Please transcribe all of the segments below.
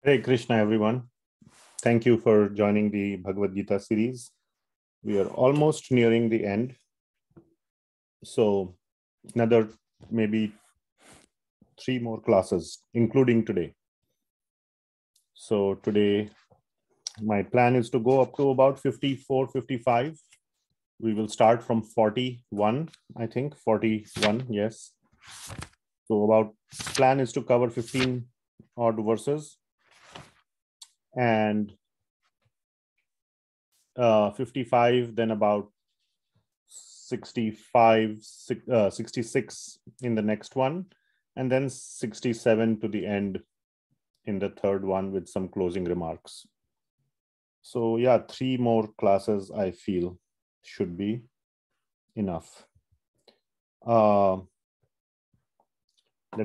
Hare Krishna, everyone. Thank you for joining the Bhagavad Gita series. We are almost nearing the end. So, another maybe 3 more classes, including today. So, today, my plan is to go up to about 54, 55. We will start from 41, I think, 41, yes. So, about plan is to cover 15 odd verses. And 55, then about 65, 66 in the next one, and then 67 to the end in the third one with some closing remarks. So yeah, 3 more classes I feel should be enough. Let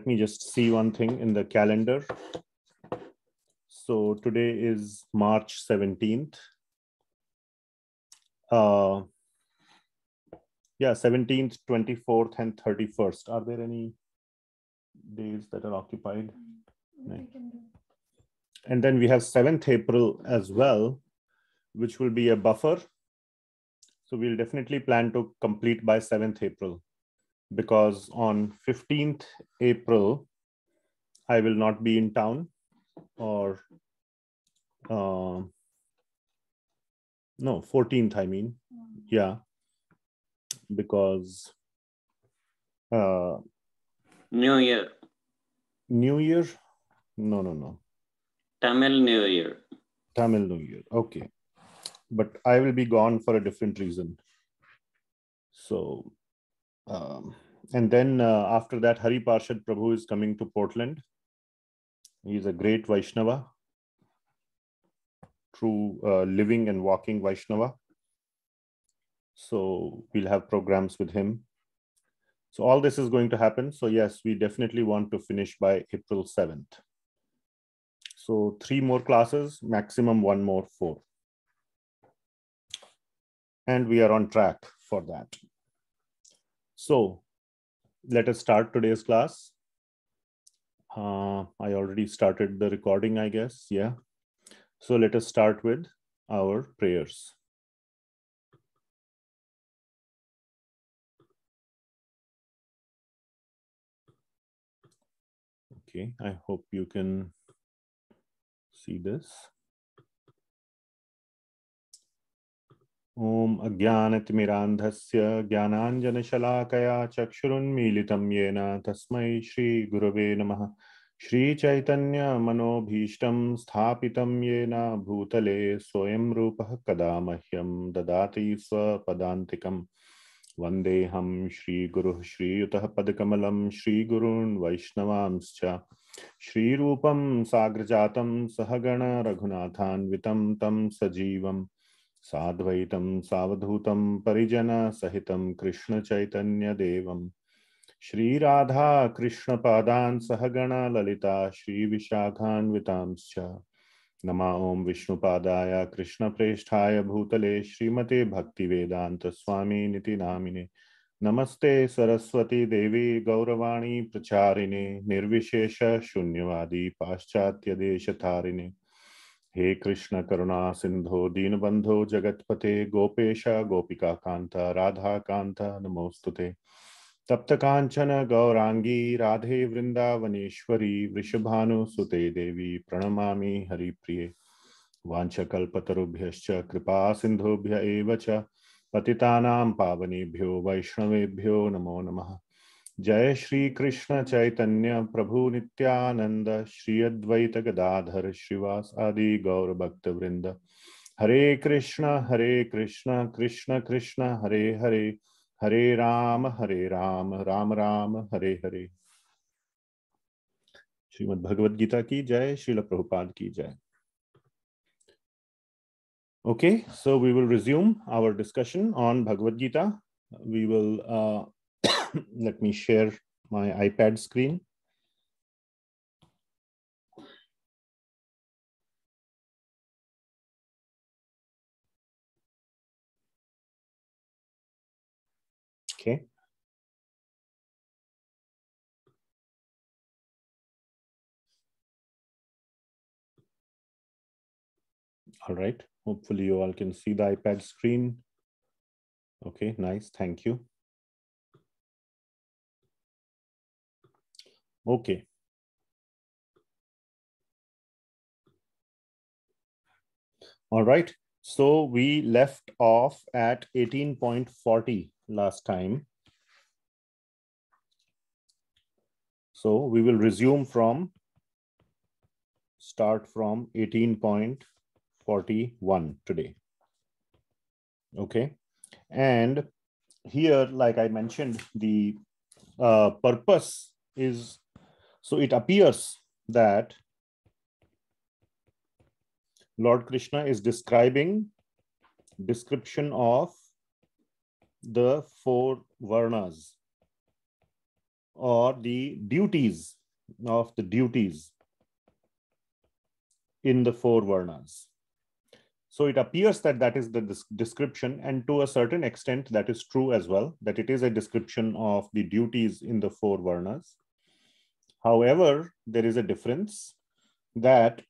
me just see one thing in the calendar. So today is March 17th. Yeah, 17th, 24th, and 31st. Are there any days that are occupied? No. And then we have 7th April as well, which will be a buffer. So we'll definitely plan to complete by 7th April, because on 15th April, I will not be in town, or no, 14th, I mean. Yeah, because New Year. New Year? No. Tamil New Year. Tamil New Year, okay. But I will be gone for a different reason. So, and then after that, Hari Parshad Prabhu is coming to Portland. He's a great Vaishnava, true living and walking Vaishnava. So we'll have programs with him. So all this is going to happen. So yes, we definitely want to finish by April 7th. So 3 more classes, maximum 1 more 4. And we are on track for that. So let us start today's class. I already started the recording, I guess. Yeah. So let us start with our prayers. Okay, I hope you can see this. Om Ajnanatimirandhasya Jnananjanashalakaya Chakshurunmilitam Yena Tasmai Shri Gurave Namaha. Shri Chaitanya Manobhishtam Sthapitam Yena Bhutale Swayam Rupah Kadamahyam Dadati Swapadantikam. Vandeham Shri Guru Shri Yutah Padakamalam Shri Gurun Vaishnavamscha. Shri Rupam Sagrajatam Sahagana Raghunathanvitam Tam Sajivam Sadvaitam Savadhutam Parijana Sahitam Krishna Chaitanya Devam Shri Radha Krishna Padan Sahagana Lalita Shri Vishakhan Vitamscha Nama Om Vishnu Padaya Krishna Presthaya Bhutale Srimate Bhakti Vedanta Swami Niti Namine Namaste Saraswati Devi Gauravani Pracharine Nirvishesha Shunyavadi Paschatya Deshatharine He Krishna Karuna Sindho Deenabandho Jagatpate Gopesha Gopika Kanta Radha Kanta Namostute Tapta Kanchana Gaurangi Radhe Vrindavaneshwari Vrishabhanu Sute Devi Pranamami Hari Priye Vancha Kalpatarubhyascha Kripa Sindhobhya Evacha Patitanam Pavanebhyo Vaishnavebhyo Namo Namaha Jai Shri Krishna Chaitanya Prabhu Nityananda Shri Advaita Gadadhar Shrivas Adi Gaur Bhakta Vrinda Hare Krishna Krishna Krishna Hare Hare Hare Ram Ram Ram Hare Hare. Srimad Bhagavad Gita ki jai, Srila Prabhupada ki jai. Okay, so we will resume our discussion on Bhagavad Gita. We will let me share my iPad screen. Okay. All right. Hopefully you all can see the iPad screen. Okay, nice. Thank you. Okay. All right. So we left off at 18.40 last time. So we will resume start from 18.41 today. Okay. And here, like I mentioned, the purpose is, so it appears that Lord Krishna is description of the 4 varnas, or the duties in the 4 varnas. So it appears that that is the description, and to a certain extent that is true as well, that it is a description of the duties in the 4 varnas. However, there is a difference that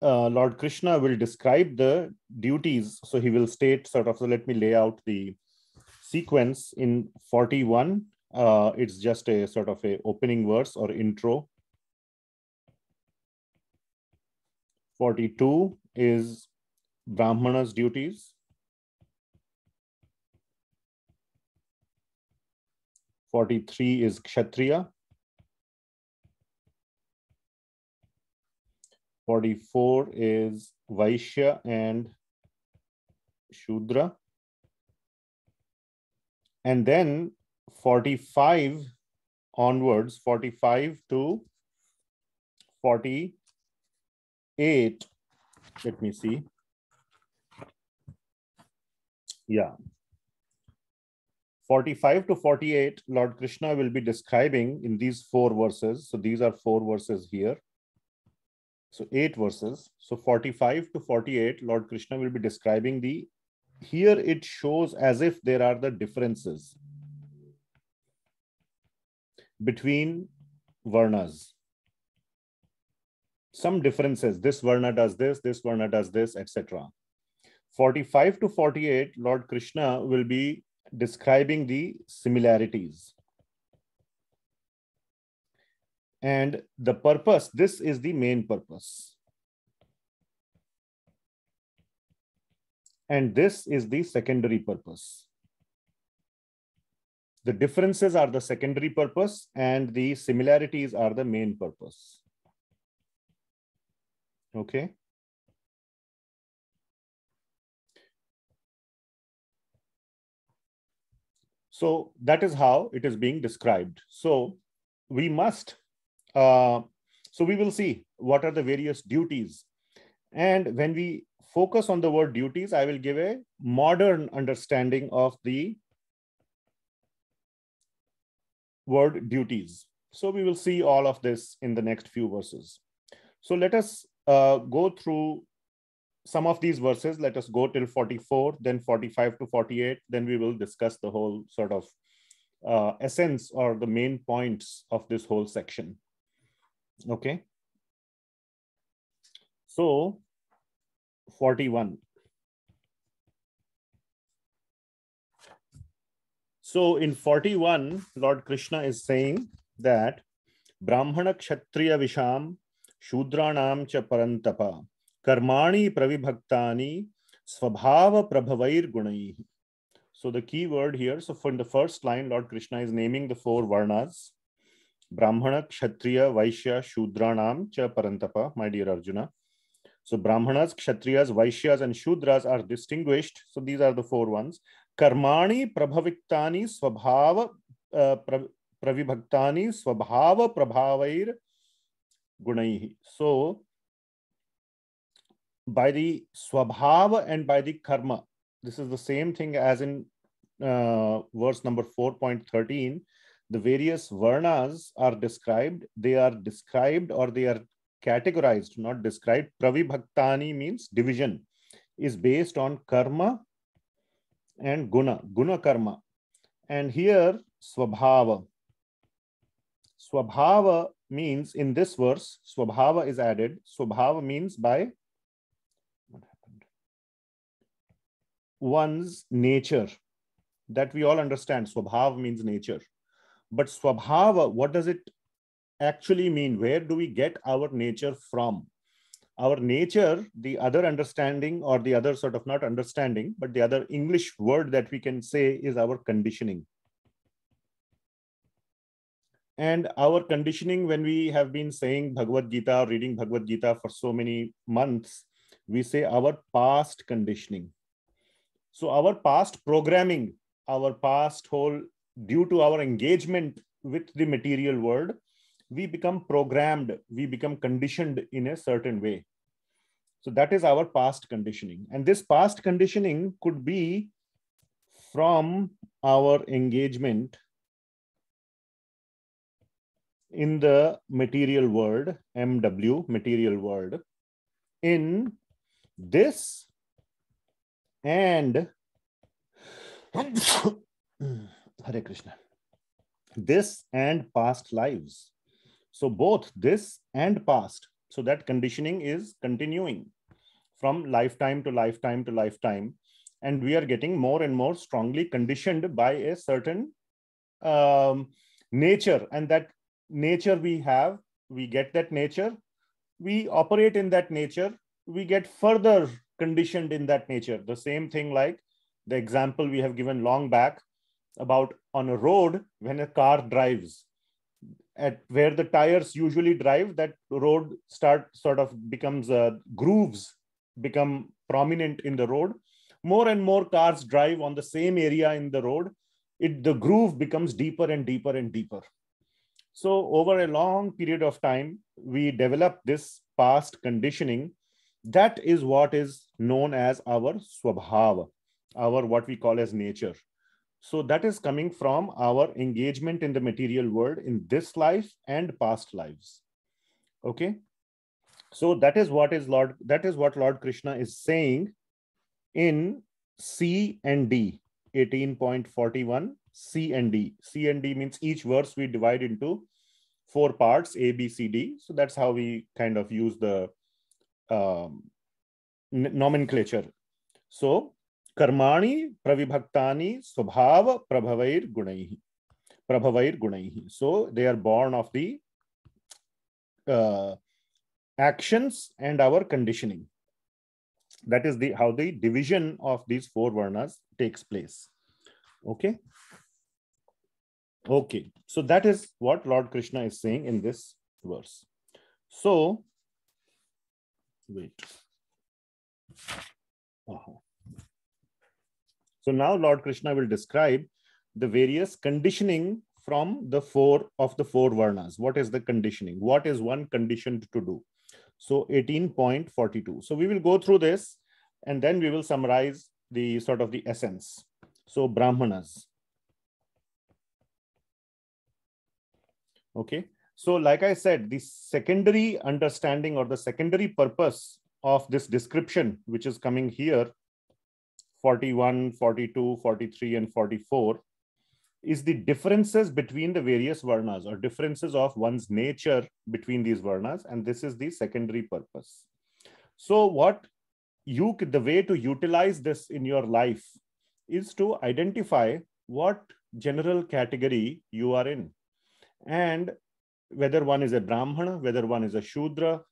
Lord Krishna will describe the duties. So he will state sort of, so let me lay out the sequence in 41. It's just a sort of a opening verse or intro. 42 is Brahmana's duties. 43 is Kshatriya. 44 is Vaishya and Shudra. And then 45 onwards, 45 to 48, let me see. Yeah. 45 to 48, Lord Krishna will be describing in these 4 verses. So these are 4 verses here. So 8 verses. So 45 to 48, Lord Krishna will be describing here it shows as if there are the differences between varnas. Some differences. This varna does this varna does this, etc. 45 to 48, Lord Krishna will be describing the similarities. And the purpose, this is the main purpose. And this is the secondary purpose. The differences are the secondary purpose and the similarities are the main purpose. Okay. So that is how it is being described. So we must, so we will see what are the various duties. And when we focus on the word duties, I will give a modern understanding of the word duties. So we will see all of this in the next few verses. So let us go through some of these verses. Let us go till 44, then 45 to 48. Then we will discuss the whole sort of essence or the main points of this whole section. Okay. So 41. So in 41, Lord Krishna is saying that Brahmana Kshatriya Visham Shudranam cha parantapa karmani pravibhaktani svabhava prabhavair gunai. So the key word here, so from the first line, Lord Krishna is naming the 4 varnas: Brahmana, Kshatriya, Vaishya, Shudranam cha parantapa, my dear Arjuna. So Brahmanas, Kshatriyas, Vaishyas, and Shudras are distinguished. So these are the 4 ones. Karmani prabhaviktani svabhava pravibhaktani svabhava prabhavair gunaihi. So by the swabhava and by the karma, this is the same thing as in verse number 4.13. The various varnas are described. They are described, or they are categorized, not described. Pravibhaktani means division, is based on karma and guna karma. And here swabhava means in this verse, svabhava is added. Svabhava means by what happened? One's nature. That we all understand. Svabhava means nature. But svabhava, what does it actually mean? Where do we get our nature from? Our nature, the other understanding, or the other sort of not understanding, but the other English word that we can say is our conditioning. And our conditioning, when we have been saying Bhagavad Gita, reading Bhagavad Gita for so many months, we say our past conditioning. So our past programming, our past whole, due to our engagement with the material world, we become programmed, we become conditioned in a certain way. So that is our past conditioning. And this past conditioning could be from our engagement in the material world, MW, material world, in this and Hare Krishna, this and past lives. So both this and past. So that conditioning is continuing from lifetime to lifetime to lifetime. And we are getting more and more strongly conditioned by a certain nature. And that nature we have, we get that nature, we operate in that nature, we get further conditioned in that nature. The same thing like the example we have given long back about on a road when a car drives, at where the tires usually drive, that road becomes grooves become prominent in the road. More and more cars drive on the same area in the road, the groove becomes deeper and deeper and deeper. So over a long period of time, we develop this past conditioning. That is what is known as our svabhava, our what we call as nature. So that is coming from our engagement in the material world in this life and past lives. Okay. So that is what Lord Krishna is saying in C and D, 18.41, C and D. C and D means each verse we divide into 4 parts, A, B, C, D. So that's how we kind of use the nomenclature. So, karmani pravibhaktani svabhava prabhavair gunaihi. So they are born of the actions and our conditioning. That is how the division of these 4 varnas takes place. Okay. Okay. So that is what Lord Krishna is saying in this verse. So, wait. So now Lord Krishna will describe the various conditioning from the 4 varnas. What is the conditioning? What is one conditioned to do? So 18.42. So we will go through this and then we will summarize the sort of the essence. So Brahmanas. Okay. So like I said, the secondary understanding or the secondary purpose of this description, which is coming here, 41, 42, 43, and 44, is the differences between the various varnas or differences of one's nature between these varnas. And this is the secondary purpose. So the way to utilize this in your life is to identify what general category you are in. And whether one is a Brahmana, whether one is a Shudra,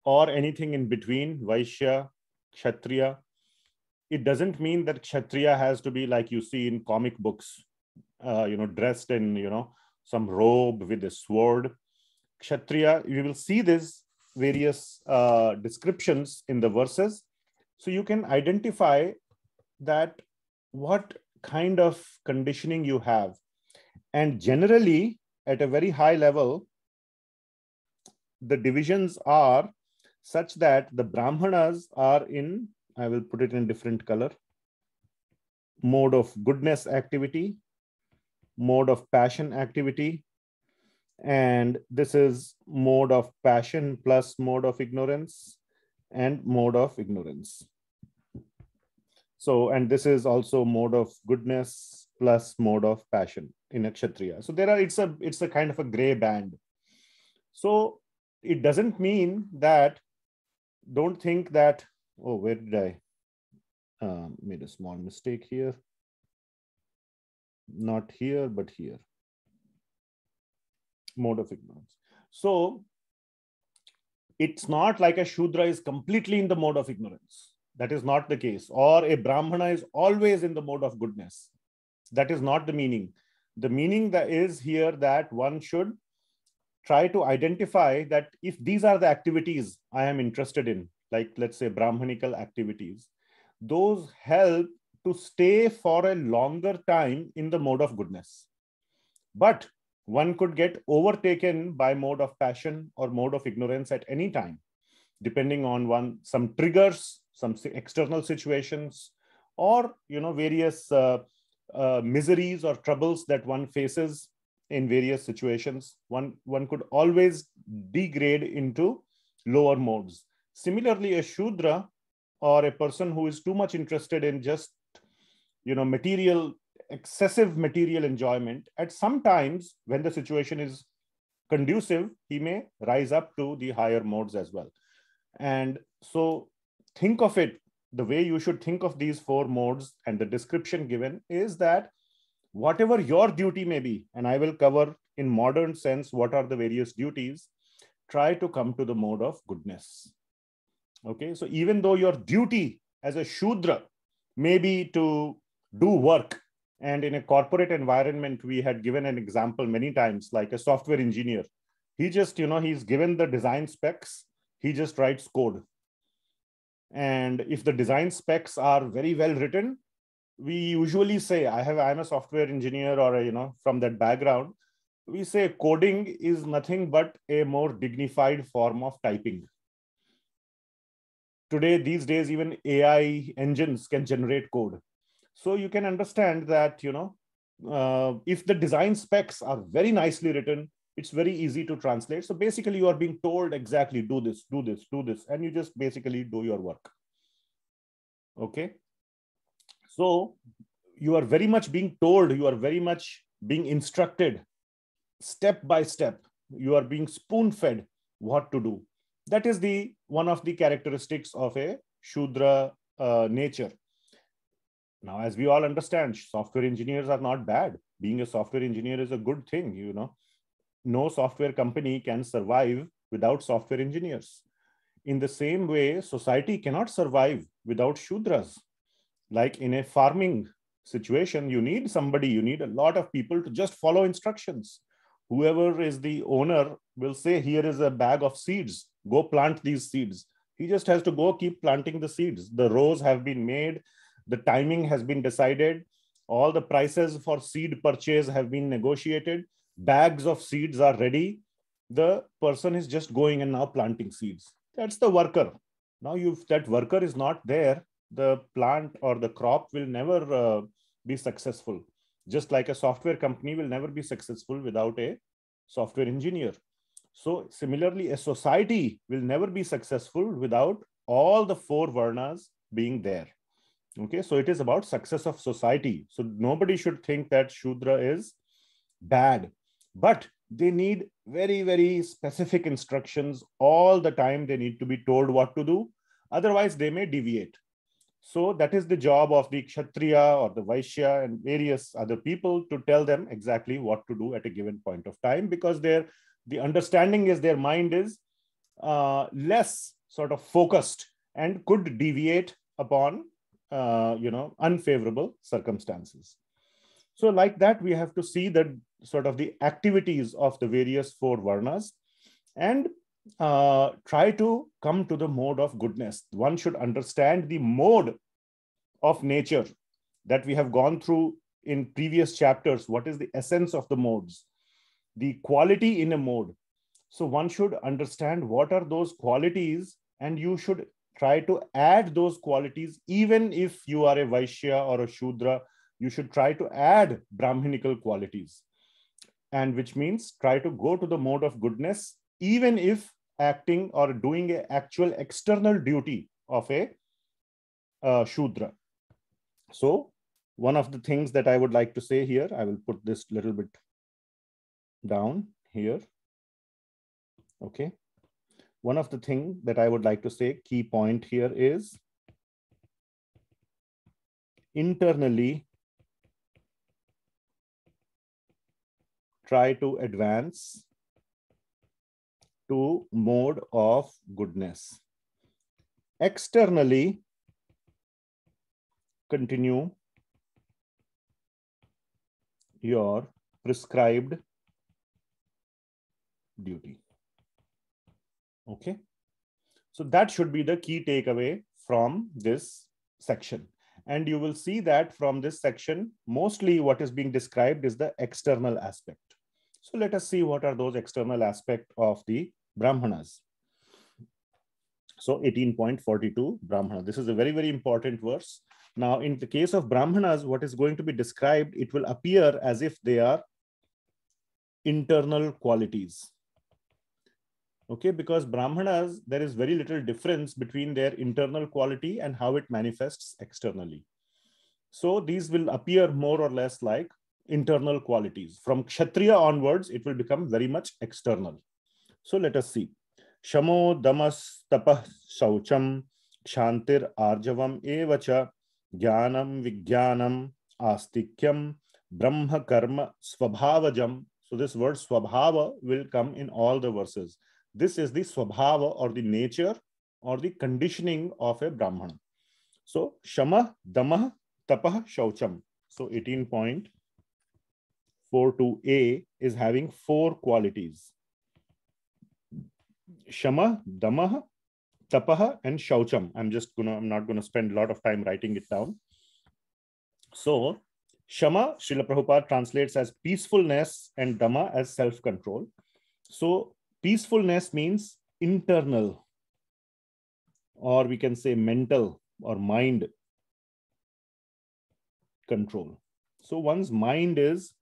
or anything in between, Vaishya, Kshatriya, it doesn't mean that Kshatriya has to be like you see in comic books, dressed in, some robe with a sword. Kshatriya, you will see this various descriptions in the verses. So you can identify that what kind of conditioning you have. And generally, at a very high level, the divisions are such that the Brahmanas are in, I will put it in different color, mode of goodness activity, mode of passion activity, and this is mode of passion plus mode of ignorance and mode of ignorance. So, and this is also mode of goodness plus mode of passion in a Kshatriya. So it's a kind of a gray band. So it doesn't mean that, don't think that, oh, where did I made a small mistake here? Not here, but here. Mode of ignorance. So it's not like a Shudra is completely in the mode of ignorance. That is not the case. Or a Brahmana is always in the mode of goodness. That is not the meaning. The meaning that is here that one should try to identify that if these are the activities I am interested in, like let's say Brahmanical activities, those help to stay for a longer time in the mode of goodness. But one could get overtaken by mode of passion or mode of ignorance at any time, depending on some triggers, some external situations, or various miseries or troubles that one faces in various situations. One could always degrade into lower modes. Similarly, a Shudra or a person who is too much interested in just excessive material enjoyment, at some times when the situation is conducive, he may rise up to the higher modes as well. And so think of it, the way you should think of these four modes and the description given is that whatever your duty may be, and I will cover in modern sense what are the various duties, try to come to the mode of goodness. Okay, so even though your duty as a Shudra may be to do work, and in a corporate environment, we had given an example many times, like a software engineer. He just, he's given the design specs, he just writes code. And if the design specs are very well written, we usually say, I'm a software engineer or, from that background, we say coding is nothing but a more dignified form of typing. Today, these days, even AI engines can generate code. So you can understand that, if the design specs are very nicely written, it's very easy to translate. So basically, you are being told exactly, do this, do this, do this, and you just basically do your work. Okay. So you are very much being told, you are very much being instructed step by step. You are being spoon-fed what to do. That is one of the characteristics of a Shudra nature. Now, as we all understand, software engineers are not bad. Being a software engineer is a good thing, No software company can survive without software engineers. In the same way, society cannot survive without Shudras. Like in a farming situation, you need a lot of people to just follow instructions. Whoever is the owner will say, here is a bag of seeds, go plant these seeds. He just has to go keep planting the seeds. The rows have been made. The timing has been decided. All the prices for seed purchase have been negotiated. Bags of seeds are ready. The person is just going and now planting seeds. That's the worker. Now, if that worker is not there, the plant or the crop will never be successful. Just like a software company will never be successful without a software engineer. So similarly, a society will never be successful without all the four varnas being there. Okay, so it is about success of society. So nobody should think that Shudra is bad, but they need very, very specific instructions all the time. They need to be told what to do. Otherwise, they may deviate. So that is the job of the Kshatriya or the Vaishya and various other people to tell them exactly what to do at a given point of time, because the understanding is their mind is less sort of focused and could deviate upon unfavorable circumstances. So like that, we have to see the sort of the activities of the various four varnas and try to come to the mode of goodness. One should understand the mode of nature that we have gone through in previous chapters. What is the essence of the modes? The quality in a mode. So one should understand what are those qualities, and you should try to add those qualities. Even if you are a Vaishya or a Shudra, you should try to add Brahminical qualities, and which means try to go to the mode of goodness, even if acting or doing an actual external duty of a Shudra. So one of the things that I would like to say here, I will put this little bit down here. Okay. One of the things that I would like to say, key point here is internally try to advance to mode of goodness. Externally continue your prescribed duty. Okay. So that should be the key takeaway from this section. And you will see that from this section, mostly what is being described is the external aspect. So let us see what are those external aspects of the Brahmanas. So 18.42 Brahmana. This is a very, very important verse. Now, in the case of Brahmanas, what is going to be described, it will appear as if they are internal qualities. Okay, because Brahmanas, there is very little difference between their internal quality and how it manifests externally. So these will appear more or less like internal qualities. From Kshatriya onwards, it will become very much external. So let us see. Shamo damas tapah shaucham kshantir arjavam evacha jnanam vijnanam astikyam brahma karma svabhavajam. So this word svabhava will come in all the verses. This is the svabhava or the nature or the conditioning of a Brahmana. So shama, damah, tapah, shaucham. So 18.42a is having 4 qualities. Shama, damah, tapah, and shaucham. I'm not gonna spend a lot of time writing it down. So shama, Srila Prabhupada translates as peacefulness and dhamma as self-control. So peacefulness means internal, or we can say mental or mind control. So one's mind is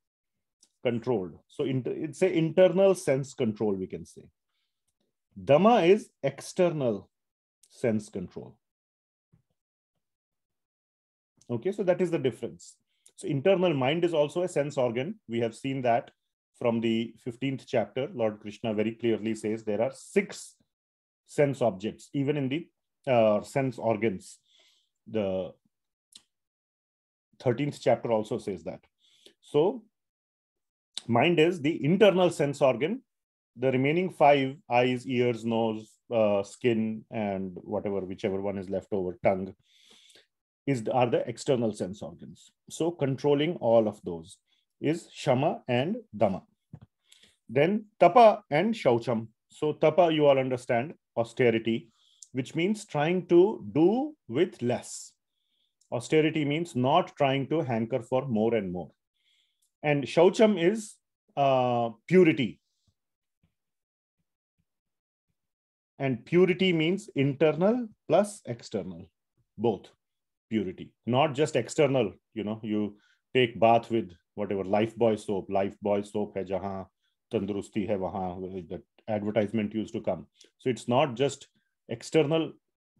controlled. So it's an internal sense control, we can say. Dhamma is external sense control. Okay, so that is the difference. So internal mind is also a sense organ. We have seen that from the 15th chapter. Lord Krishna very clearly says there are 6 sense objects, even in the sense organs. The 13th chapter also says that. So mind is the internal sense organ. The remaining 5, eyes, ears, nose, skin, and whichever one is left over, tongue, are the external sense organs. So controlling all of those is shama and dhamma. Then tapa and shaucham. So tapa, you all understand, austerity, which means trying to do with less. Austerity means not trying to hanker for more and more. And shaucham is purity. And purity means internal plus external, both. Purity, not just external. You take bath with whatever Lifebuoy soap. Lifebuoy soap hai jahan tandurusti hai wahan, that advertisement used to come. So it's not just external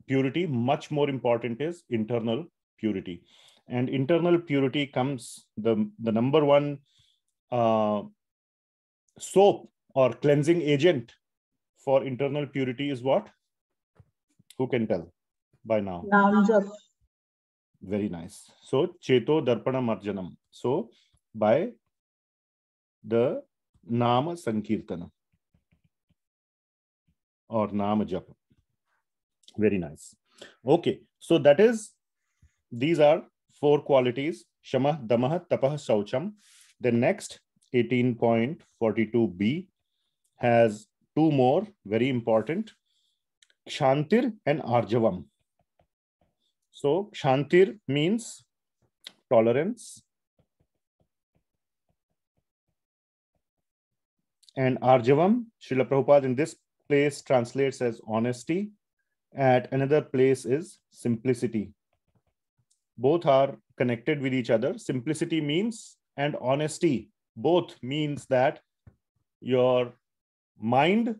purity. Much more important is internal purity. And internal purity comes, the number one soap or cleansing agent for internal purity is what? Who can tell by now? Naam jap. Very nice. So cheto darpana marjanam. So by the nama sankirtana or nama japa. Very nice. Okay. So these are 4 qualities: shama, damah, tapah, shaucham. The next 18.42b has 2 more very important: kshantir and arjavam. So kshantir means tolerance, and arjavam, Srila Prabhupada in this place translates as honesty. At another place is simplicity. Both are connected with each other. Simplicity means, and honesty both means that your mind,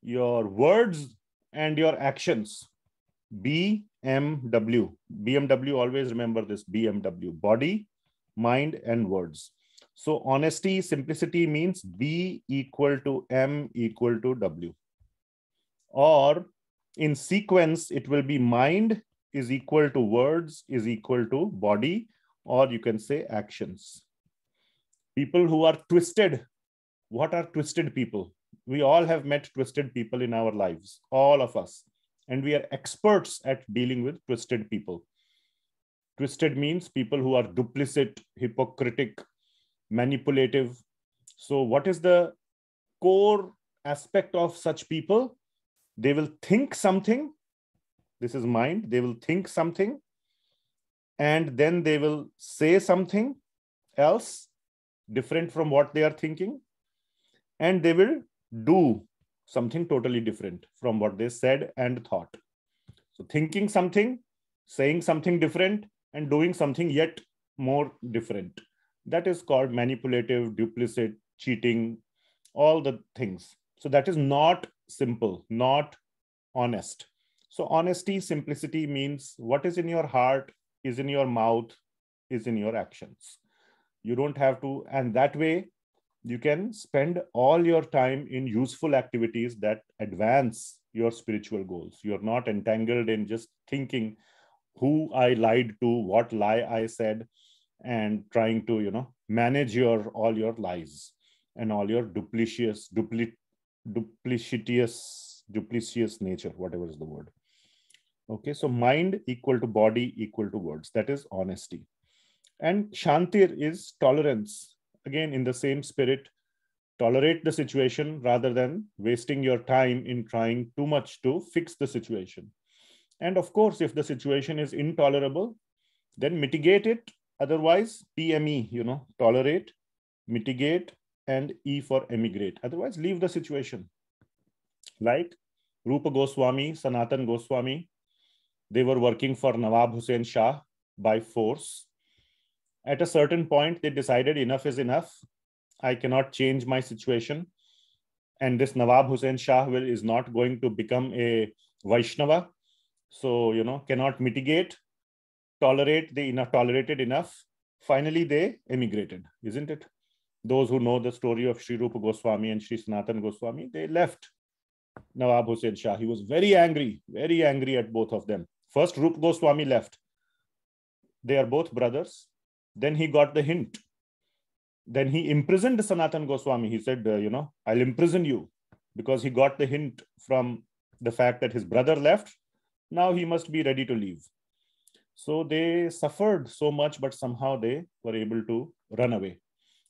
your words, and your actions, BMW, always remember this, BMW, body, mind, and words. So honesty, simplicity means B equal to M equal to W. Or in sequence, it will be mind is equal to words is equal to body, or you can say actions. People who are twisted. What are twisted people? We all have met twisted people in our lives, all of us. And we are experts at dealing with twisted people. Twisted means people who are duplicit, hypocritic, manipulative. So what is the core aspect of such people? They will think something. This is mind. They will think something. And then they will say something else different from what they are thinking. And they will do something totally different from what they said and thought. So thinking something, saying something different, and doing something yet more different. That is called manipulative, duplicit, cheating, all the things. So that is not simple, not honest. So honesty, simplicity means what is in your heart, is in your mouth, is in your actions. You don't have to, and that way you can spend all your time in useful activities that advance your spiritual goals. You're not entangled in just thinking who I lied to, what lie I said, and trying to, manage all your lies and all your duplicitous nature, whatever is the word. Okay, so mind equal to body equal to words. That is honesty. And shantir is tolerance. Again, in the same spirit, tolerate the situation rather than wasting your time in trying too much to fix the situation. And of course, if the situation is intolerable, then mitigate it. Otherwise, TME, tolerate, mitigate, and E for emigrate. Otherwise, leave the situation. Like Rupa Goswami, Sanatana Goswami, they were working for Nawab Hussein Shah by force. At a certain point, they decided enough is enough. I cannot change my situation. And this Nawab Hussein Shah is not going to become a Vaishnava. So, cannot mitigate, tolerated enough. Finally, they emigrated, isn't it? Those who know the story of Sri Rupa Goswami and Sri Sanatana Goswami, they left Nawab Hussain Shah. He was very angry at both of them. First, Rupa Goswami left. They are both brothers. Then he got the hint. Then he imprisoned Sanatana Goswami. He said, I'll imprison you, because he got the hint from the fact that his brother left. Now he must be ready to leave. So they suffered so much, but somehow they were able to run away.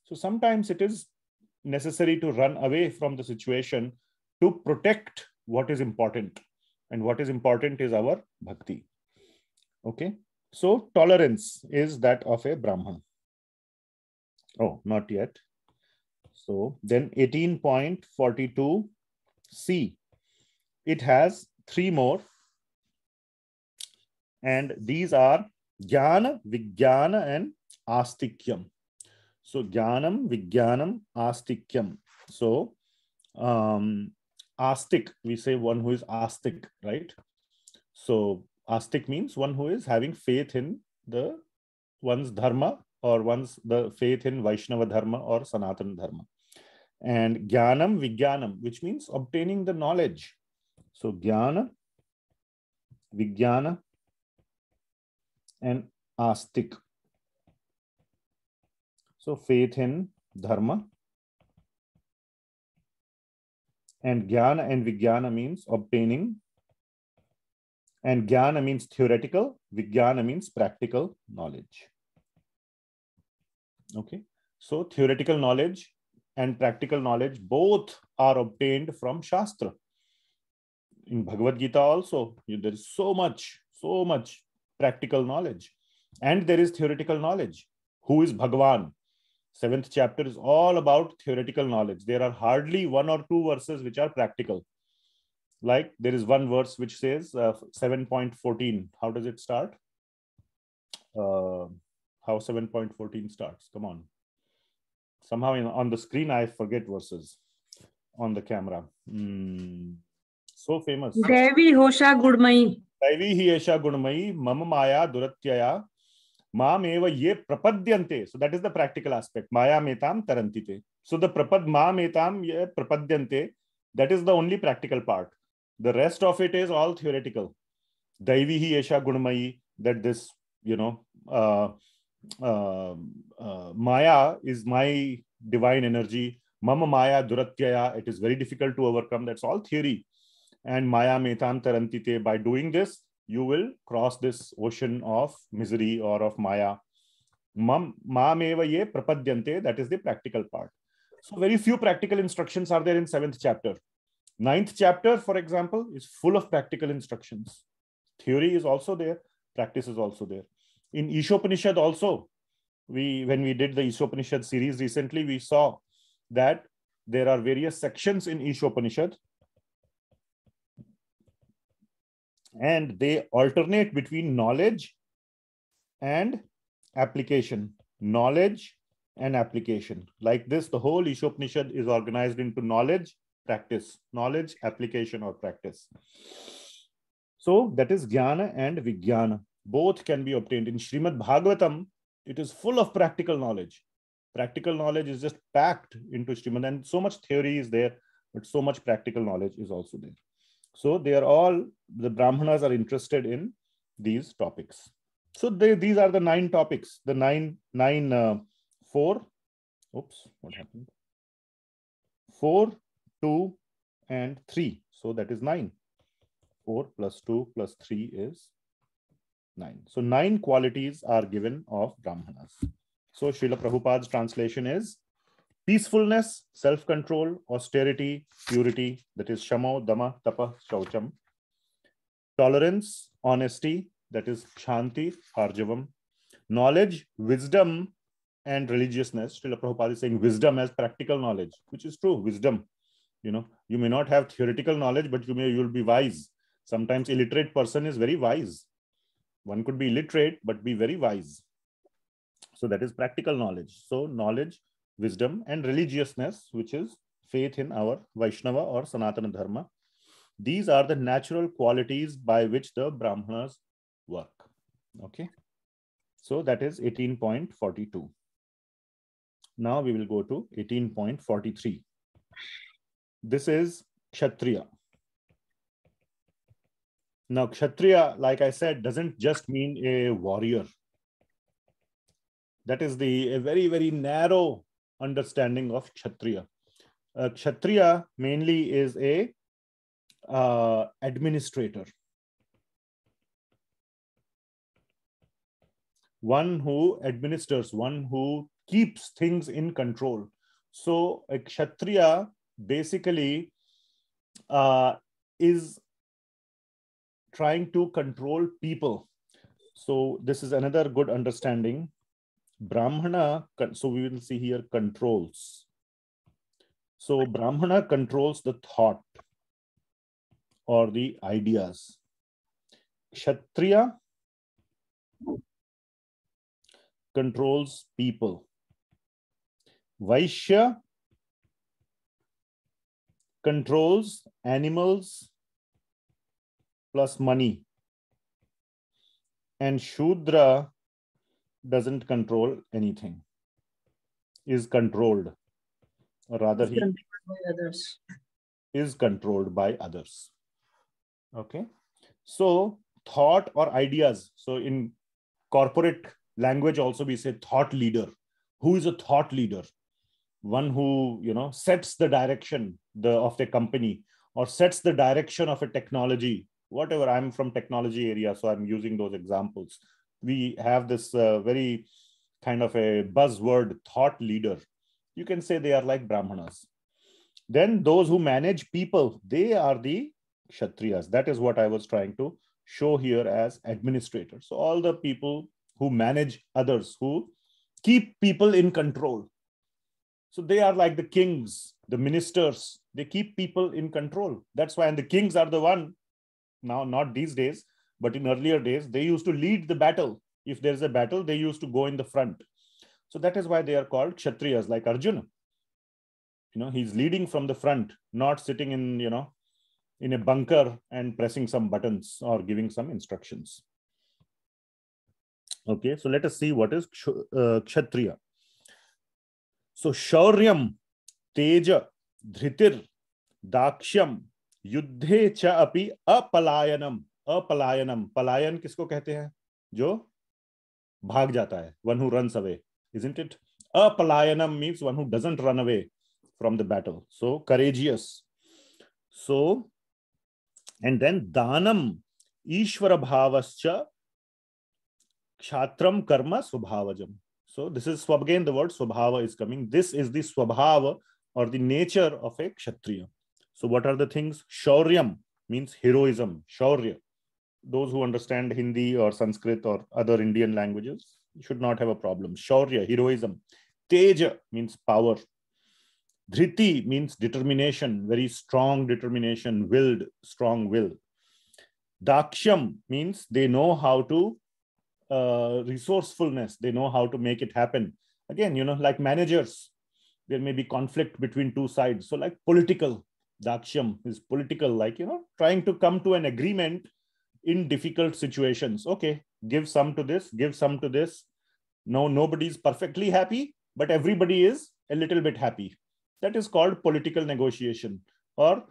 So sometimes it is necessary to run away from the situation to protect what is important. And what is important is our bhakti. Okay. So tolerance is that of a Brahman. Oh, not yet. So then 18.42C. It has three more. And these are Jnana, Vijnana, and Astikyam. So Jnanam, Vijnanam, Astikyam. So Astik, we say one who is Astik, right? So Astik means one who is having faith in one's dharma, or the faith in Vaishnava dharma or Sanatana dharma. And Jnanam, Vijnanam, which means obtaining the knowledge. So Jnana, Vijnana, and Astik. So faith in dharma. And Jnana and Vijnana means obtaining. And Jnana means theoretical. Vijnana means practical knowledge. Okay. So theoretical knowledge and practical knowledge both are obtained from Shastra. In Bhagavad Gita also, there is so much practical knowledge. And there is theoretical knowledge. Who is Bhagavan? 7th chapter is all about theoretical knowledge. There are hardly one or two verses which are practical. Like there is one verse which says 7.14. How does it start? How 7.14 starts? Come on. Somehow on the screen, I forget verses on the camera. So famous. Devi Hosha Gudmai. Devi hi esha gudmai, mama maya duratyaya, Mam eva ye prapadyante. So that is the practical aspect. Maya metam tarantite. So the mam etam ye prapadyante, that is the only practical part. The rest of it is all theoretical. Daivihi esha gunamayi, that this, Maya is my divine energy. Mama Maya duratyaya, it is very difficult to overcome. That's all theory. And Maya metam tarantite, by doing this, you will cross this ocean of misery or of Maya. Mameva ye prapadyante, that is the practical part. So very few practical instructions are there in 7th chapter. 9th chapter, for example, is full of practical instructions. Theory is also there, practice is also there. In Ishopanishad also, when we did the Ishopanishad series recently, we saw that there are various sections in Ishopanishad and they alternate between knowledge and application. Knowledge and application. Like this, the whole Ishopanishad is organized into knowledge, practice. Knowledge, application, or practice. So that is jnana and vijnana. Both can be obtained. In Srimad Bhagavatam, it is full of practical knowledge. Practical knowledge is just packed into Srimad, and so much theory is there, but so much practical knowledge is also there. So they are all, the Brahmanas are interested in these topics. So these are the 9 topics, the 4. Oops, what happened? 4, 2, and 3. So that is 9. 4 plus 2 plus 3 is 9. So 9 qualities are given of Brahmanas. So Srila Prabhupada's translation is peacefulness, self-control, austerity, purity, that is shamo, dama, tapa, shaucham. Tolerance, honesty, that is shanti, arjavam. Knowledge, wisdom, and religiousness. Srila Prabhupada is saying wisdom as practical knowledge, which is true. Wisdom, you may not have theoretical knowledge, but you'll be wise. Sometimes illiterate person is very wise. One could be illiterate, but be very wise. So that is practical knowledge. So knowledge, wisdom, and religiousness, which is faith in our Vaishnava or Sanatana Dharma. These are the natural qualities by which the Brahmanas work. Okay. So that is 18.42. Now we will go to 18.43. This is Kshatriya. Now, Kshatriya, like I said, doesn't just mean a warrior. That is a very, very narrow understanding of Kshatriya. Kshatriya mainly is a administrator. One who administers, one who keeps things in control. So a Kshatriya basically is trying to control people. So this is another good understanding. Brahmana, so we will see here controls. So Brahmana controls the thought or the ideas. Kshatriya controls people. Vaishya controls animals plus money. And Shudra doesn't control anything, is controlled, or rather he is controlled by others. Okay. So thought or ideas. So in corporate language also we say thought leader. Who is a thought leader? One who, sets the direction of the company or sets the direction of a technology. Whatever, I'm from technology area, so I'm using those examples. We have this very kind of a buzzword, thought leader. You can say they are like Brahmanas. Then those who manage people, they are the Kshatriyas. That is what I was trying to show here as administrators. So all the people who manage others, who keep people in control. So they are like the kings, the ministers. They keep people in control. That's why, and the kings are the one, now not these days, but in earlier days, they used to lead the battle. If there's a battle, they used to go in the front. So that is why they are called Kshatriyas, like Arjuna. He's leading from the front, not sitting in, in a bunker and pressing some buttons or giving some instructions. Okay, so let us see what is Kshatriya. So Shauryam, Teja, Dhritir, Dakshyam, Yuddhe cha api apalayanam. Apalayanam. Palayan किसको कहते हैं? जो भाग जाता है. One who runs away, isn't it? Apalayanam means one who doesn't run away from the battle. So courageous. So, and then Danam, Ishvara bhavascha, Kshatram karma svabhavajam. So this is again the word svabhava is coming. This is the svabhava or the nature of a Kshatriya. So what are the things? Shauryam means heroism. Shaurya. Those who understand Hindi or Sanskrit or other Indian languages should not have a problem. Shaurya, heroism. Teja means power. Dhriti means determination, very strong determination, willed, strong will. Dakshyam means they know how to resourcefulness, they know how to make it happen. Again, like managers, there may be conflict between two sides. So like political, Dakshyam is political, like, trying to come to an agreement in difficult situations. Okay, give some to this, give some to this. No, nobody's perfectly happy, but everybody is a little bit happy. That is called political negotiation or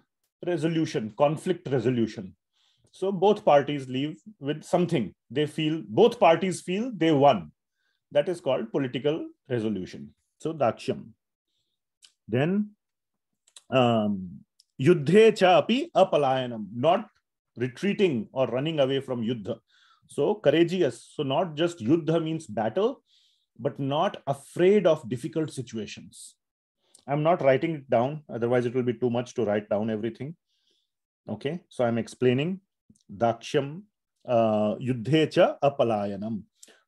resolution, conflict resolution. So both parties leave with something. Both parties feel they won. That is called political resolution. So Dakshyam. Then Yuddhe cha api apalayanam, not retreating or running away from Yuddha. So courageous. So not just Yuddha means battle, but not afraid of difficult situations. I'm not writing it down, otherwise it will be too much to write down everything. Okay, so I'm explaining Dakshyam, Yuddhe cha apalayanam.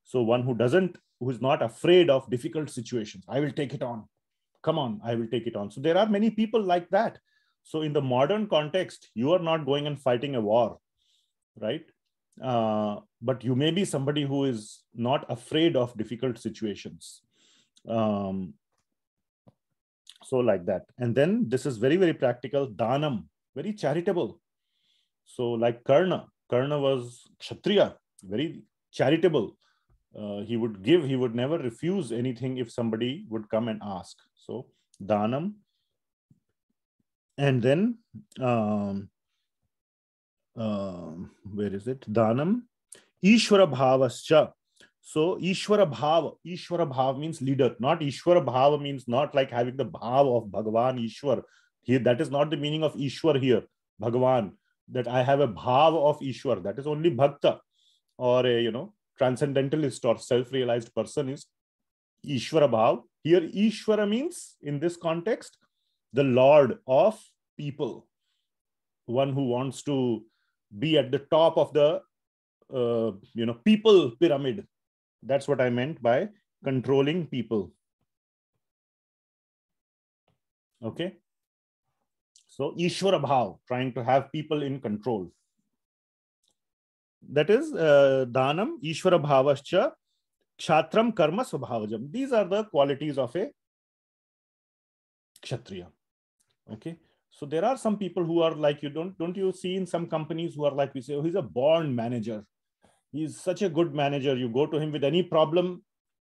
So one who is not afraid of difficult situations. I will take it on. Come on, I will take it on. So there are many people like that. So in the modern context, you are not going and fighting a war, right? But you may be somebody who is not afraid of difficult situations. So like that. And then this is very, very practical. Danam, very charitable. So like Karna was Kshatriya, very charitable. He would give, he would never refuse anything if somebody would come and ask. So Danam. And then, where is it? Danam. Ishvara bhavascha. So Ishvara bhav means leader. Not Ishvara bhav means not like having the bhav of Bhagavan Ishwar. Here, that is not the meaning of Ishwar here. Bhagavan, that I have a bhav of Ishwar. That is only bhakta or a transcendentalist or self-realized person is Ishvara bhav. Here Ishvara means in this context the Lord of people, one who wants to be at the top of the people pyramid. That's what I meant by controlling people. Okay. So Ishvara bhav, trying to have people in control. That is Danam, Ishvara bhavascha, Kshatram karma svabhavajam. These are the qualities of a Kshatriya. Okay. So there are some people who are like, don't you see in some companies who are like, we say, oh, he's a born manager. He's such a good manager. You go to him with any problem,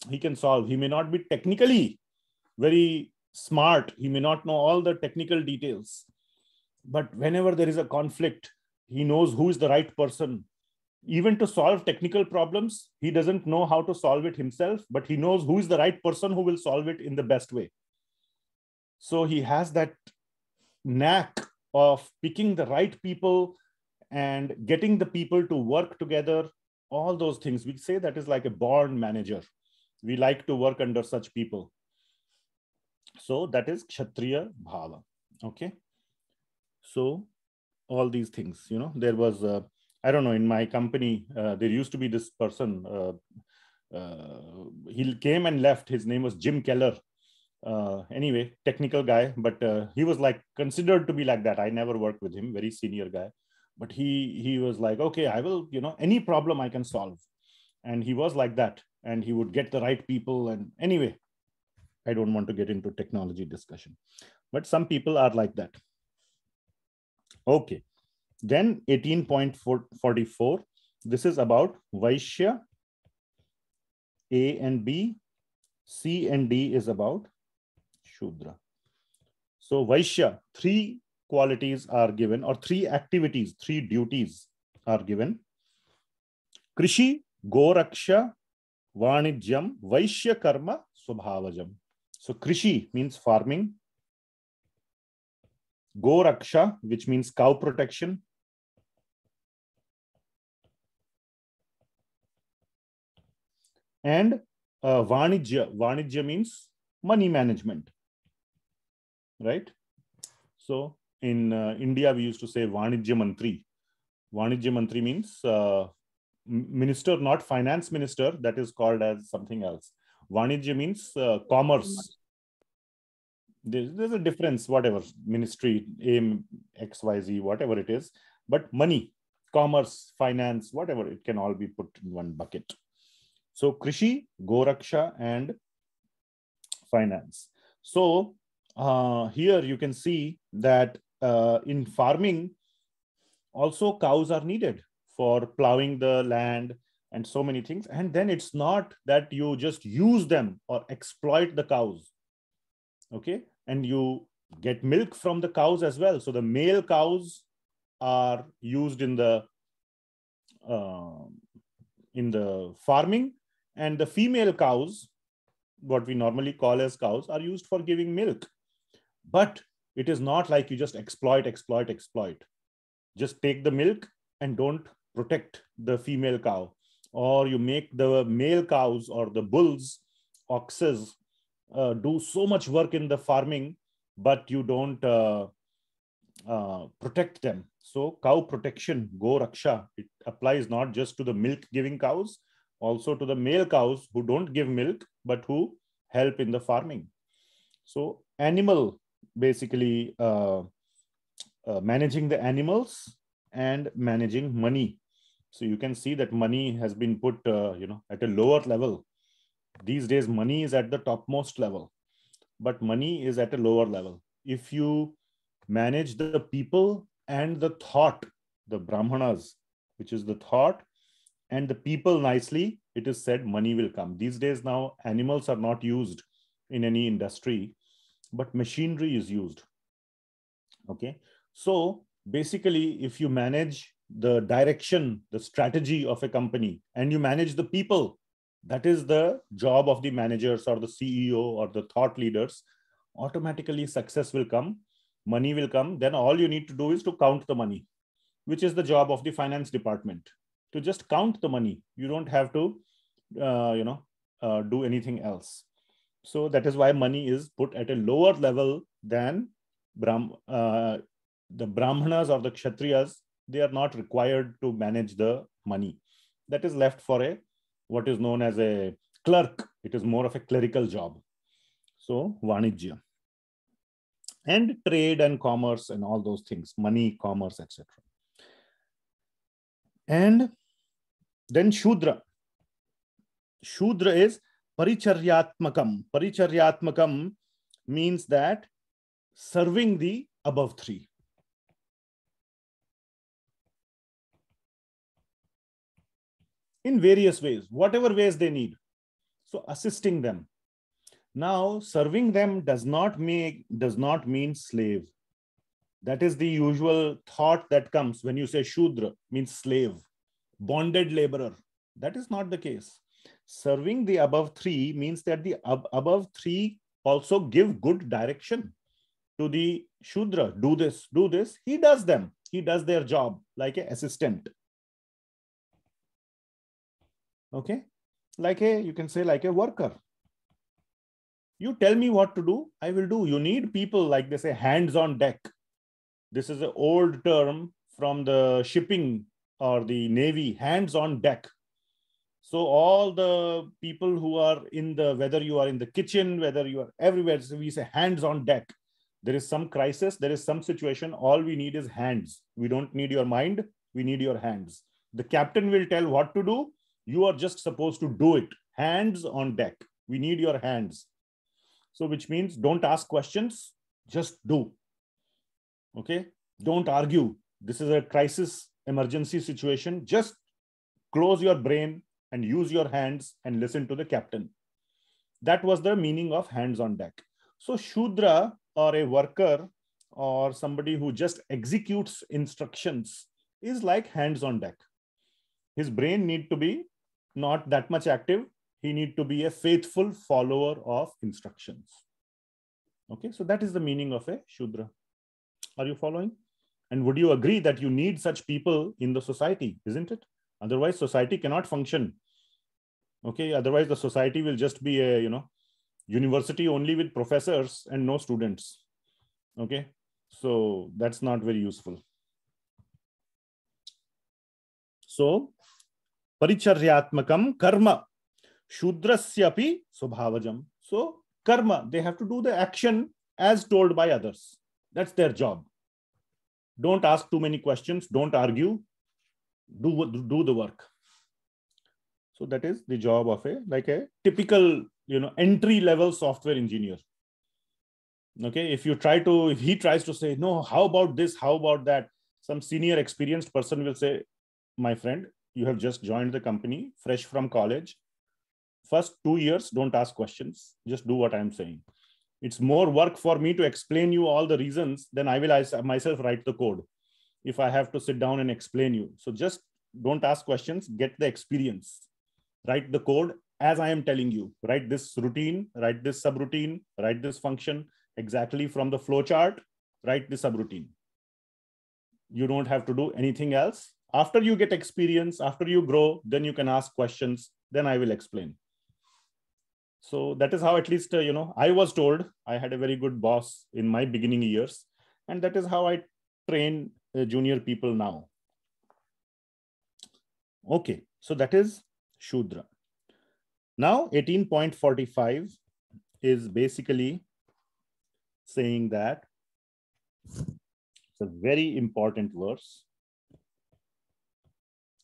he can solve. He may not be technically very smart. He may not know all the technical details. But whenever there is a conflict, he knows who is the right person. Even to solve technical problems, he doesn't know how to solve it himself, but he knows who is the right person who will solve it in the best way. So he has that knack of picking the right people and getting the people to work together. All those things, we say that is like a born manager. We like to work under such people. So that is Kshatriya bhava. Okay. So all these things, there was, I don't know, in my company, there used to be this person, he came and left. His name was Jim Keller. Anyway, technical guy, but he was like considered to be like that. I never worked with him, very senior guy. But he was like, okay, I will, any problem I can solve. And he was like that. And he would get the right people. And anyway, I don't want to get into technology discussion. But some people are like that. Okay. Then 18.44. This is about Vaishya A and B, C and D is about Shudra. So Vaishya, 3 qualities are given, or 3 activities, 3 duties are given. Krishi, Goraksha, Vanijyam, Vaishya Karma, Svabhavajam. So Krishi means farming. Goraksha, which means cow protection. And Vanijya. Vanijya means money management. Right? So in India, we used to say Vanijya Mantri. Vanijya Mantri means minister, not finance minister. That is called as something else. Vanijya means commerce. There's a difference, whatever, ministry, aim, XYZ, whatever it is. But money, commerce, finance, whatever, it can all be put in one bucket. So Krishi, Goraksha, and finance. So here you can see that in farming, also cows are needed for plowing the land and so many things. And then it's not that you just use them or exploit the cows. Okay. And you get milk from the cows as well. So the male cows are used in the farming, and the female cows, what we normally call as cows, are used for giving milk. But it is not like you just exploit. Just take the milk and don't protect the female cow, or you make the male cows or the bulls, oxes, do so much work in the farming, but you don't protect them. So cow protection, Go Raksha, it applies not just to the milk giving cows, also to the male cows who don't give milk, but who help in the farming. So animal, basically managing the animals and managing money. So you can see that money has been put at a lower level. These days, money is at the topmost level, but money is at a lower level. If you manage the people and the thought, the Brahmanas, which is the thought, and the people nicely, it is said money will come. These days now, animals are not used in any industry, but machinery is used. Okay. So basically, if you manage the direction, the strategy of a company, and you manage the people, that is the job of the managers or the CEO or the thought leaders, automatically success will come, money will come. Then all you need to do is to count the money, which is the job of the finance department, to just count the money. You don't have to, do anything else. So that is why money is put at a lower level than the Brahmanas or the Kshatriyas. They are not required to manage the money. That is left for what is known as a clerk. It is more of a clerical job. So Vanijya. And trade and commerce and all those things, money, commerce, etc. And then Shudra. Shudra is Paricharyatmakam. Paricharyatmakam means that serving the above 3. In various ways, whatever ways they need. So assisting them. Now, serving them does not mean slave. That is the usual thought that comes when you say Shudra, means slave, bonded laborer. That is not the case. Serving the above 3 means that the above 3 also give good direction to the Shudra. Do this, do this. He does them. He does their job like an assistant. Okay? You can say like a worker. You tell me what to do, I will do. You need people, like they say, hands on deck. This is an old term from the shipping or the Navy, hands on deck. So all the people who are whether you are in the kitchen, whether you are everywhere, so we say hands on deck. There is some crisis, there is some situation, all we need is hands. We don't need your mind, we need your hands. The captain will tell what to do. You are just supposed to do it. Hands on deck. We need your hands. So which means don't ask questions, just do. Okay? Don't argue. This is a crisis emergency situation. Just close your brain and use your hands and listen to the captain. That was the meaning of hands on deck. So Shudra, or a worker, or somebody who just executes instructions, is like hands on deck. His brain need to be not that much active. He need to be a faithful follower of instructions. Okay, so that is the meaning of a Shudra. Are you following? And would you agree that you need such people in the society, isn't it? Otherwise, society cannot function. Okay, otherwise the society will just be a, university only with professors and no students. Okay, so that's not very useful. So, paricharyatmakam karma shudrasyapi svabhavajam. So, karma, they have to do the action as told by others. That's their job. Don't ask too many questions. Don't argue. Do the work. So that is the job of a typical, entry level software engineer. Okay, if he tries to say, no, how about this? How about that? Some senior experienced person will say, my friend, you have just joined the company, fresh from college. First 2 years, don't ask questions. Just do what I'm saying. It's more work for me to explain you all the reasons than I will myself write the code if I have to sit down and explain you. So just don't ask questions, get the experience. Write the code as I am telling you. Write this routine, write this subroutine, write this function exactly from the flow chart, write the subroutine. You don't have to do anything else. After you get experience, after you grow, then you can ask questions, then I will explain. So that is how, at least, I was told. I had a very good boss in my beginning years. And that is how I train junior people now. Okay, so that is Shudra. Now, 18.45 is basically saying that it's a very important verse,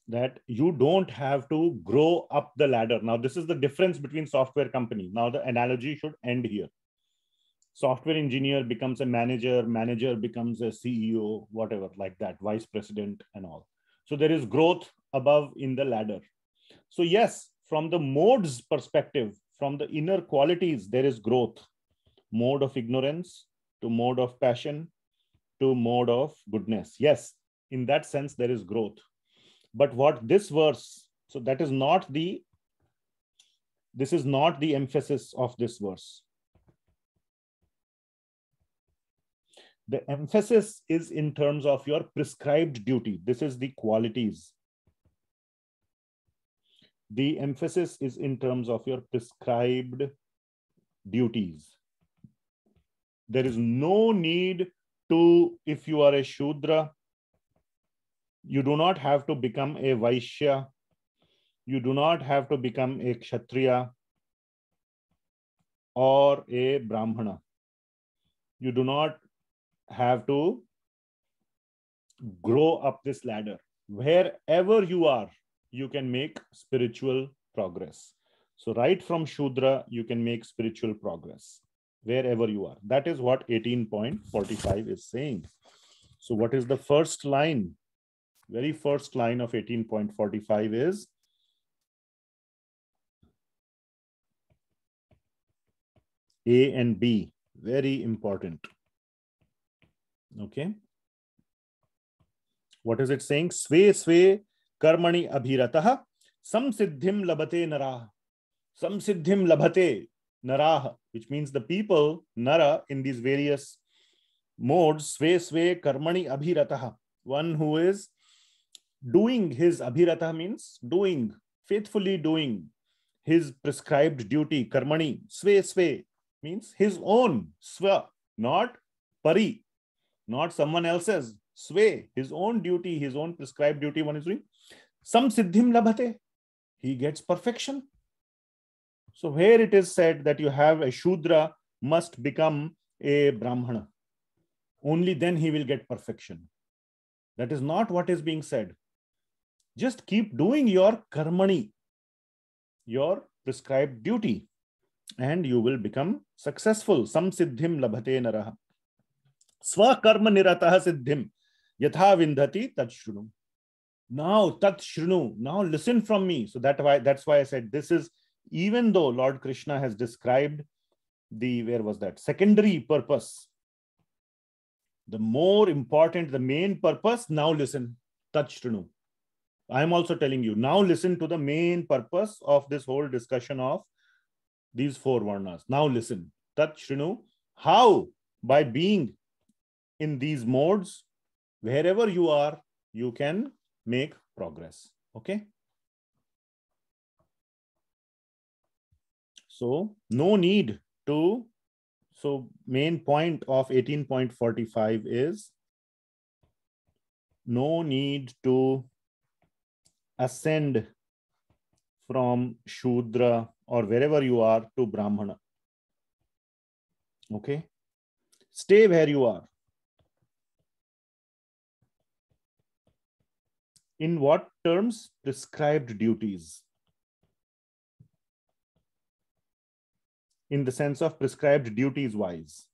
that you don't have to grow up the ladder. Now, this is the difference between software company. Now, the analogy should end here. Software engineer becomes a manager, manager becomes a CEO, whatever, like that, vice president and all. So there is growth above in the ladder. So yes, from the modes perspective, from the inner qualities, there is growth. Mode of ignorance to mode of passion to mode of goodness. Yes, in that sense, there is growth. But what this verse, so that is not this is not the emphasis of this verse. The emphasis is in terms of your prescribed duty. This is the qualities. The emphasis is in terms of your prescribed duties. There is no need to, if you are a Shudra, you do not have to become a Vaishya. You do not have to become a Kshatriya or a Brahmana. You do not have to grow up this ladder. Wherever you are, you can make spiritual progress. So right from Shudra, you can make spiritual progress wherever you are. That is what 18.45 is saying. So what is the first line? Very first line of 18.45 is A and B. Very important. Okay. What is it saying? Sve sve karmani abhiratah samsiddhim labhate narah. Samsiddhim labhate narah, which means the people, nara, in these various modes, sve sve karmani abhiratah. One who is doing his, abhiratah means doing, faithfully doing his prescribed duty. Karmani, sve sve means his own, swa, not pari, not someone else's. Sve, his own duty, his own prescribed duty one is doing. Sam siddhim labhate, he gets perfection. So where it is said that you have a Shudra must become a Brahmana, only then he will get perfection. That is not what is being said. Just keep doing your karmani, your prescribed duty, and you will become successful. Sam siddhim labhate naraha. Swa karma niratah siddhim yatha vindhati tajshunum. Now, tat shrinu, now listen from me. So that's why I said this is, even though Lord Krishna has described the, where was that? Secondary purpose. The more important, the main purpose, now listen, tat shrinu. I am also telling you, now listen to the main purpose of this whole discussion of these four varnas. Now listen, tat shrinu. How? By being in these modes, wherever you are, you can make progress. Okay. So no need to, so main point of 18.45 is no need to ascend from Shudra or wherever you are to Brahmana. Okay. Stay where you are. In what terms? Prescribed duties. In the sense of prescribed duties wise.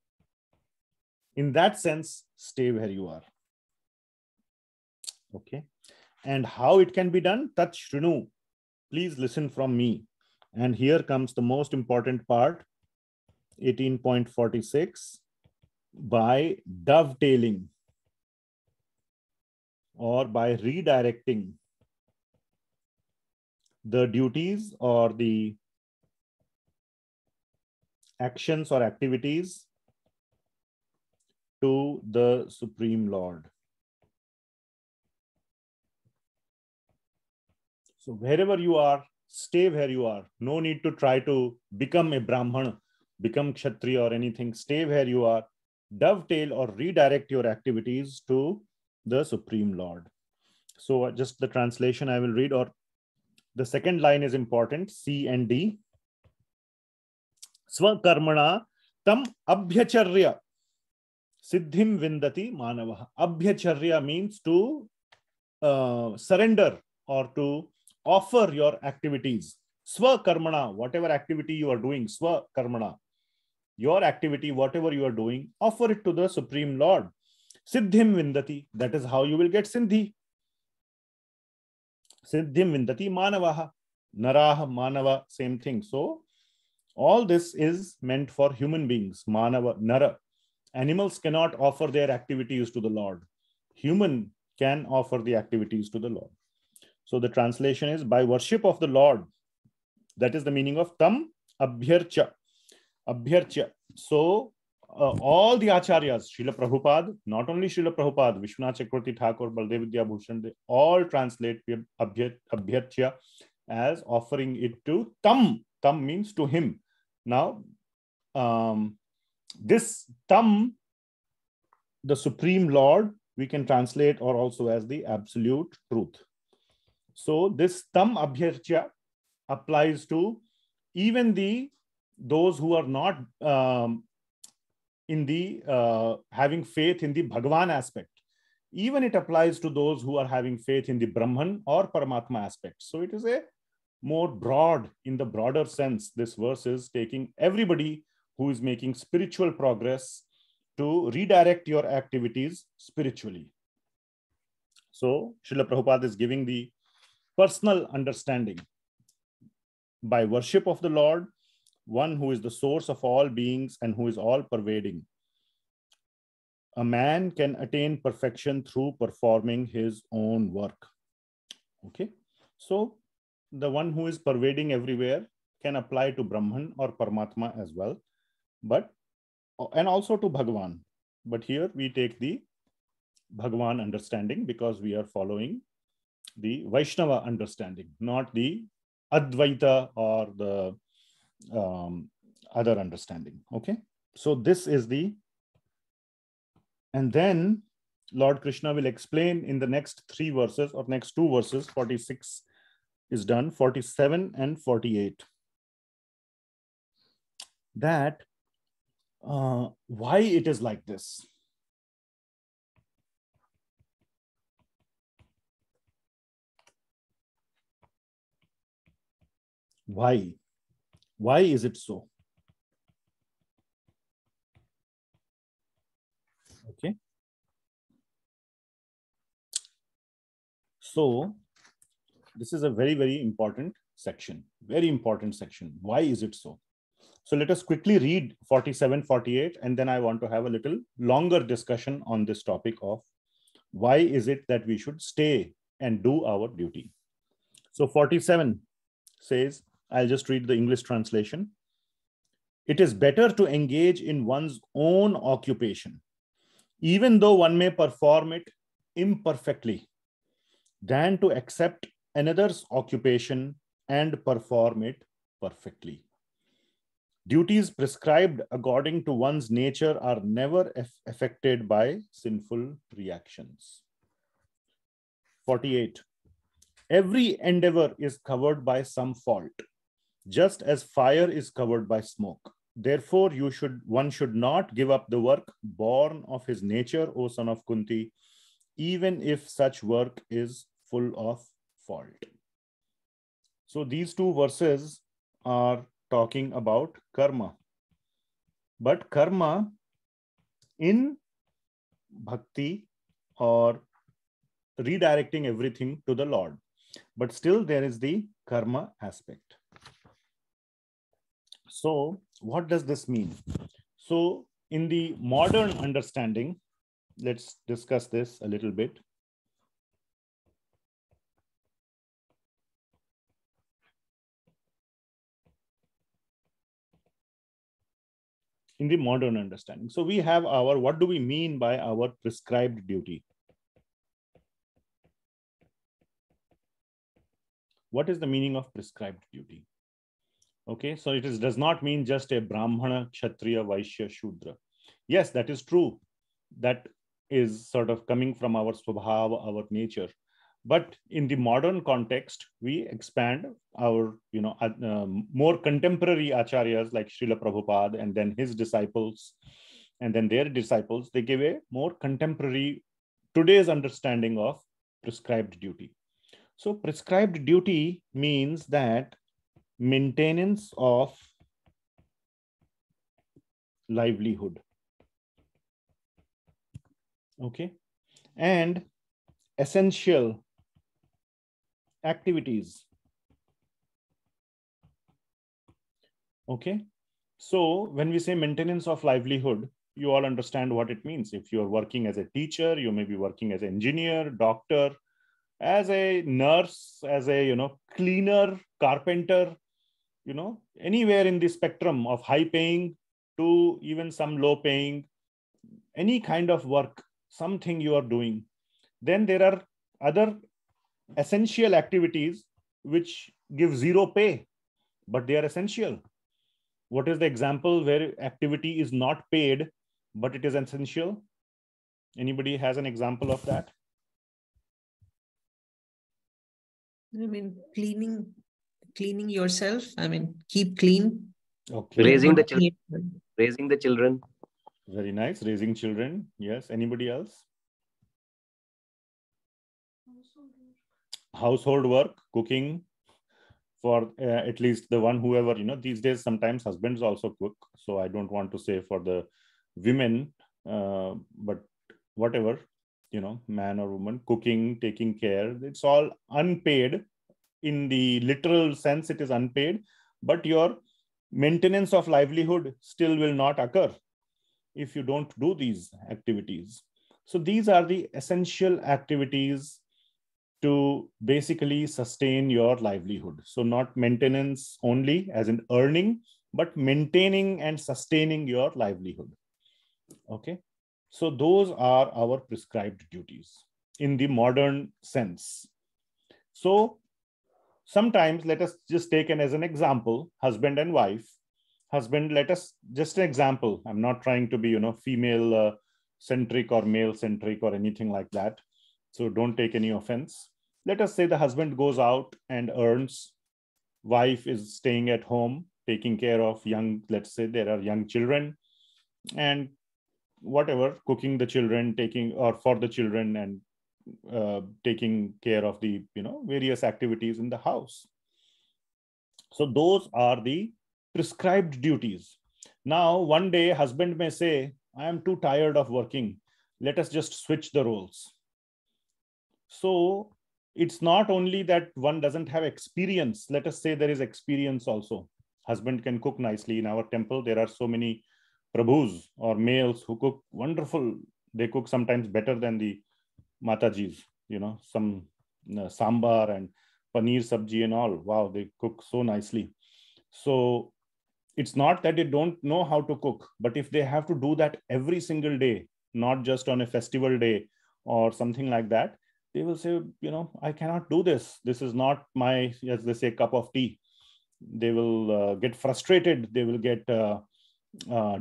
In that sense, stay where you are. Okay. And how it can be done? Tat shrinu. Please listen from me. And here comes the most important part, 18.46, by dovetailing or by redirecting the duties or the actions or activities to the Supreme Lord. So wherever you are, stay where you are. No need to try to become a Brahman, become Kshatriya or anything. Stay where you are. Dovetail or redirect your activities to the Supreme Lord. So just the translation I will read, or the second line is important, C and D. Swakarmana tam abhyacharya siddhim vindati manava. Abhyacharya means to surrender or to offer your activities. Swakarmana, whatever activity you are doing, swakarmana, your activity, whatever you are doing, offer it to the Supreme Lord. Siddhim vindati, that is how you will get siddhi. Siddhim vindati manavaha, naraha, manava, same thing. So all this is meant for human beings, manava, nara. Animals cannot offer their activities to the Lord. Human can offer the activities to the Lord. So the translation is, by worship of the Lord. That is the meaning of tam abhyarcha. Abhyarcha. So all the acharyas, Srila Prabhupada, not only Srila Prabhupada, Vishvanatha Chakravarthy Thakura, Baldev Vidya Bhushan, they all translate abhyarcha as offering it to tam. Tam means to him. Now, this tam, the Supreme Lord, we can translate or also as the absolute truth. So this tam abhyarcha applies to even those who are not in the having faith in the Bhagavan aspect. Even it applies to those who are having faith in the Brahman or Paramatma aspect. So it is a more broad, in the broader sense. This verse is taking everybody who is making spiritual progress to redirect your activities spiritually. So Srila Prabhupada is giving the personal understanding. By worship of the Lord, one who is the source of all beings and who is all pervading, a man can attain perfection through performing his own work. Okay. So the one who is pervading everywhere can apply to Brahman or Paramatma as well, but and also to Bhagavan. But here we take the Bhagavan understanding because we are following the Vaishnava understanding, not the Advaita or the other understanding. Okay. So this is the, and then Lord Krishna will explain in the next 3 verses or next 2 verses, 46 is done, 47 and 48, that why it is like this. Why? Why is it so? Okay. So this is a very, very important section. Very important section. Why is it so? So let us quickly read 47, 48, and then I want to have a little longer discussion on this topic of why is it that we should stay and do our duty. So 47 says, I'll just read the English translation. It is better to engage in one's own occupation, even though one may perform it imperfectly, than to accept another's occupation and perform it perfectly. Duties prescribed according to one's nature are never affected by sinful reactions. 48. Every endeavor is covered by some fault, just as fire is covered by smoke. Therefore, one should not give up the work born of his nature, O son of Kunti, even if such work is full of fault. So these two verses are talking about karma. But karma in bhakti or redirecting everything to the Lord. But still there is the karma aspect. So what does this mean? So in the modern understanding, let's discuss this a little bit. In the modern understanding. So we have our, what do we mean by our prescribed duty? What is the meaning of prescribed duty? Okay, so it does not mean just a Brahmana, Kshatriya, Vaishya, Shudra. Yes, that is true. That is sort of coming from our svabhaav, our nature. But in the modern context, we expand our, more contemporary acharyas like Srila Prabhupada and then his disciples and then their disciples, they give a more contemporary, today's understanding of prescribed duty. So prescribed duty means that maintenance of livelihood. Okay. And essential activities. Okay. So when we say maintenance of livelihood, you all understand what it means. If you're working as a teacher, you may be working as an engineer, doctor, as a nurse, as a, cleaner, carpenter, anywhere in the spectrum of high paying to even some low paying, any kind of work, something you are doing. Then there are other essential activities which give zero pay, but they are essential. What is the example where activity is not paid, but it is essential? Anybody has an example of that? I mean, cleaning yourself. I mean, keep clean. Okay. Raising the children. Raising the children. Very nice. Raising children. Yes. Anybody else? Household work, cooking, for at least the one, whoever, these days, sometimes husbands also cook. So I don't want to say for the women, but whatever, man or woman, cooking, taking care, it's all unpaid. In the literal sense, it is unpaid, but your maintenance of livelihood still will not occur if you don't do these activities. So these are the essential activities to basically sustain your livelihood. So not maintenance only as in earning, but maintaining and sustaining your livelihood. Okay. So those are our prescribed duties in the modern sense. So sometimes let us just take as an example, husband and wife. Husband, let us just an example. I'm not trying to be, female centric or male centric or anything like that. So don't take any offense. Let us say the husband goes out and earns. Wife is staying at home, taking care of young, let's say there are young children and whatever, cooking the children, taking or for the children and taking care of the, various activities in the house. So those are the prescribed duties. Now, one day husband may say, I am too tired of working. Let us just switch the roles. So it's not only that one doesn't have experience. Let us say there is experience also. Husband can cook nicely. In our temple, there are so many prabhus or males who cook wonderful. They cook sometimes better than the Matajis, some sambar and paneer sabji and all. Wow, they cook so nicely. So it's not that they don't know how to cook, but if they have to do that every single day, not just on a festival day or something like that, they will say, I cannot do this. This is not my, as they say, cup of tea. They will get frustrated. They will get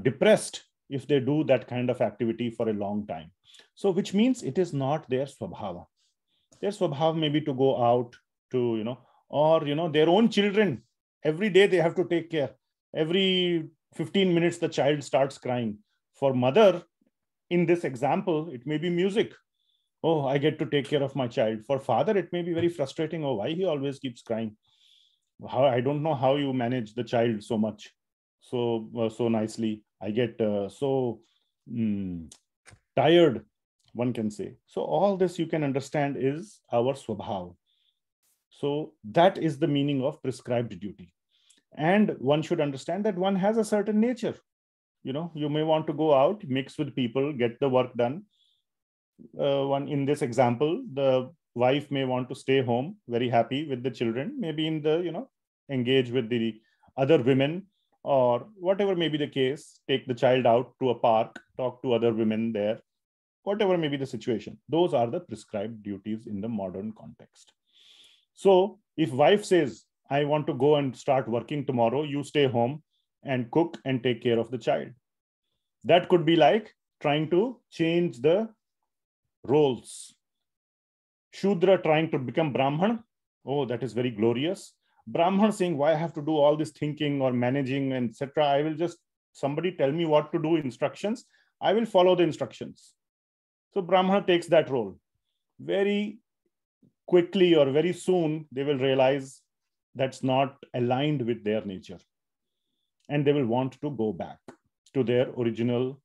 depressed if they do that kind of activity for a long time. So which means it is not their svabhava. Their svabhava may be to go out to, or, their own children. Every day they have to take care. Every 15 minutes, the child starts crying. For mother, in this example, it may be music. Oh, I get to take care of my child. For father, it may be very frustrating. Oh, why he always keeps crying? I don't know how you manage the child so much, so nicely. I get so tired, one can say. So all this you can understand is our svabhava. So that is the meaning of prescribed duty. And one should understand that one has a certain nature. You may want to go out, mix with people, get the work done. One in this example, the wife may want to stay home, very happy with the children, maybe in the, engage with the other women or whatever may be the case, take the child out to a park, talk to other women there, whatever may be the situation. Those are the prescribed duties in the modern context. So if wife says, I want to go and start working tomorrow, you stay home and cook and take care of the child. That could be like trying to change the roles. Shudra trying to become Brahman. Oh, that is very glorious. Brahman saying, why I have to do all this thinking or managing, etc. I will just, somebody tell me what to do, instructions. I will follow the instructions. So Brahman takes that role. Very quickly or very soon, they will realize that's not aligned with their nature. And they will want to go back to their original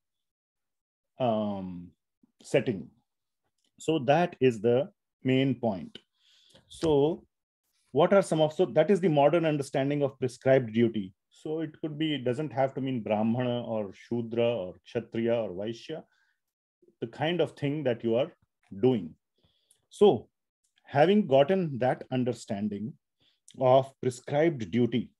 setting. So that is the main point. So what are some of, so that is the modern understanding of prescribed duty. So it could be, it doesn't have to mean Brahmana or Shudra or Kshatriya or Vaishya, the kind of thing that you are doing. So having gotten that understanding of prescribed duty,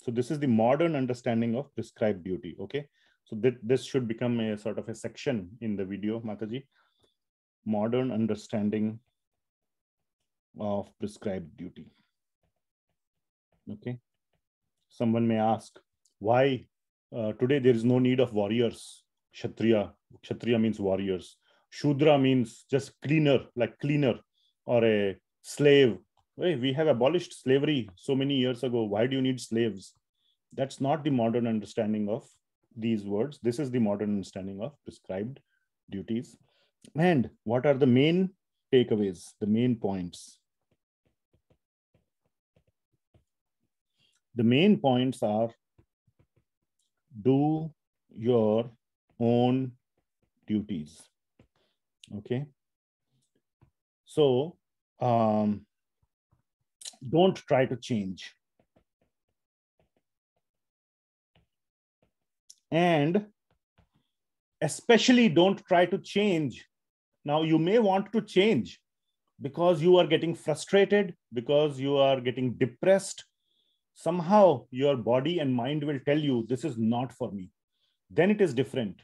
so this is the modern understanding of prescribed duty. Okay, so this should become a sort of a section in the video, Mataji. Modern understanding of prescribed duty. Okay, someone may ask, why today there is no need of warriors? Kshatriya means warriors. Shudra means just cleaner, like cleaner, or a slave. Hey, we have abolished slavery so many years ago. Why do you need slaves? That's not the modern understanding of these words. This is the modern understanding of prescribed duties. And what are the main takeaways, the main points? The main points are, do your own duties. Okay. So don't try to change. And especially don't try to change. Now you may want to change because you are getting frustrated, because you are getting depressed. Somehow your body and mind will tell you this is not for me. Then it is different.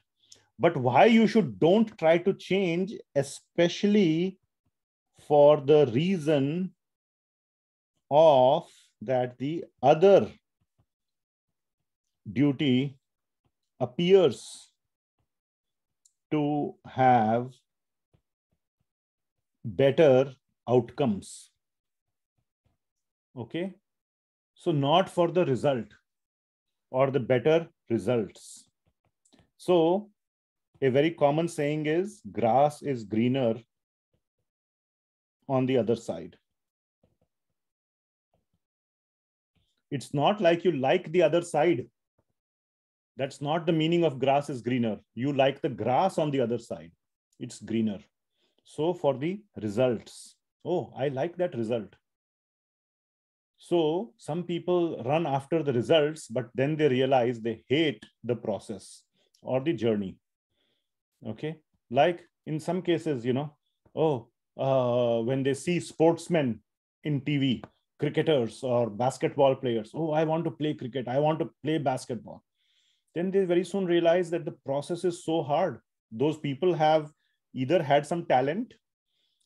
But why you don't try to change, especially for the reason of that the other duty appears to have better outcomes. Okay. So not for the result or the better results. So a very common saying is, grass is greener on the other side. It's not like you like the other side. That's not the meaning of grass is greener. You like the grass on the other side. It's greener. So for the results. Oh, I like that result. So some people run after the results, but then they realize they hate the process or the journey. Okay. Like in some cases, when they see sportsmen in TV, cricketers or basketball players, oh, I want to play cricket, I want to play basketball. Then they very soon realize that the process is so hard. Those people have either had some talent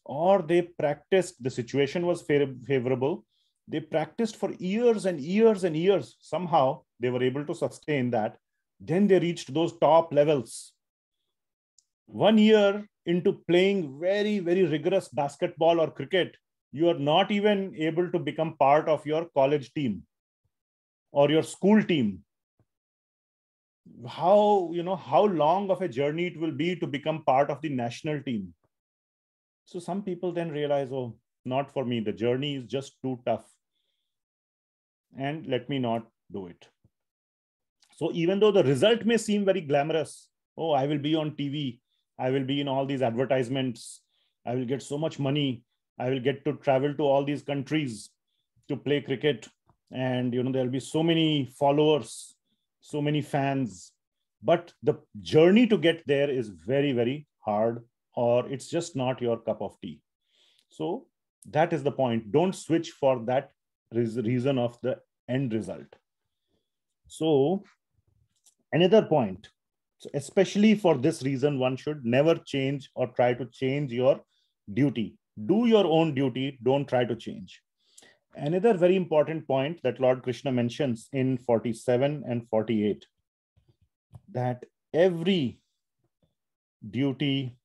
or they practiced, the situation was favorable. They practiced for years and years and years. Somehow they were able to sustain that. Then they reached those top levels. 1 year into playing very, very rigorous basketball or cricket, you are not even able to become part of your college team or your school team. How long of a journey it will be to become part of the national team. So some people then realize, oh, not for me. The journey is just too tough. And let me not do it. So even though the result may seem very glamorous, oh, I will be on TV, I will be in all these advertisements, I will get so much money, I will get to travel to all these countries to play cricket, and there'll be so many followers, so many fans. But the journey to get there is very, very hard, or it's just not your cup of tea. So that is the point. Don't switch for that reason of the end result. So another point, so especially for this reason, one should never change or try to change your duty. Do your own duty. Don't try to change. Another very important point that Lord Krishna mentions in 47 and 48, that every duty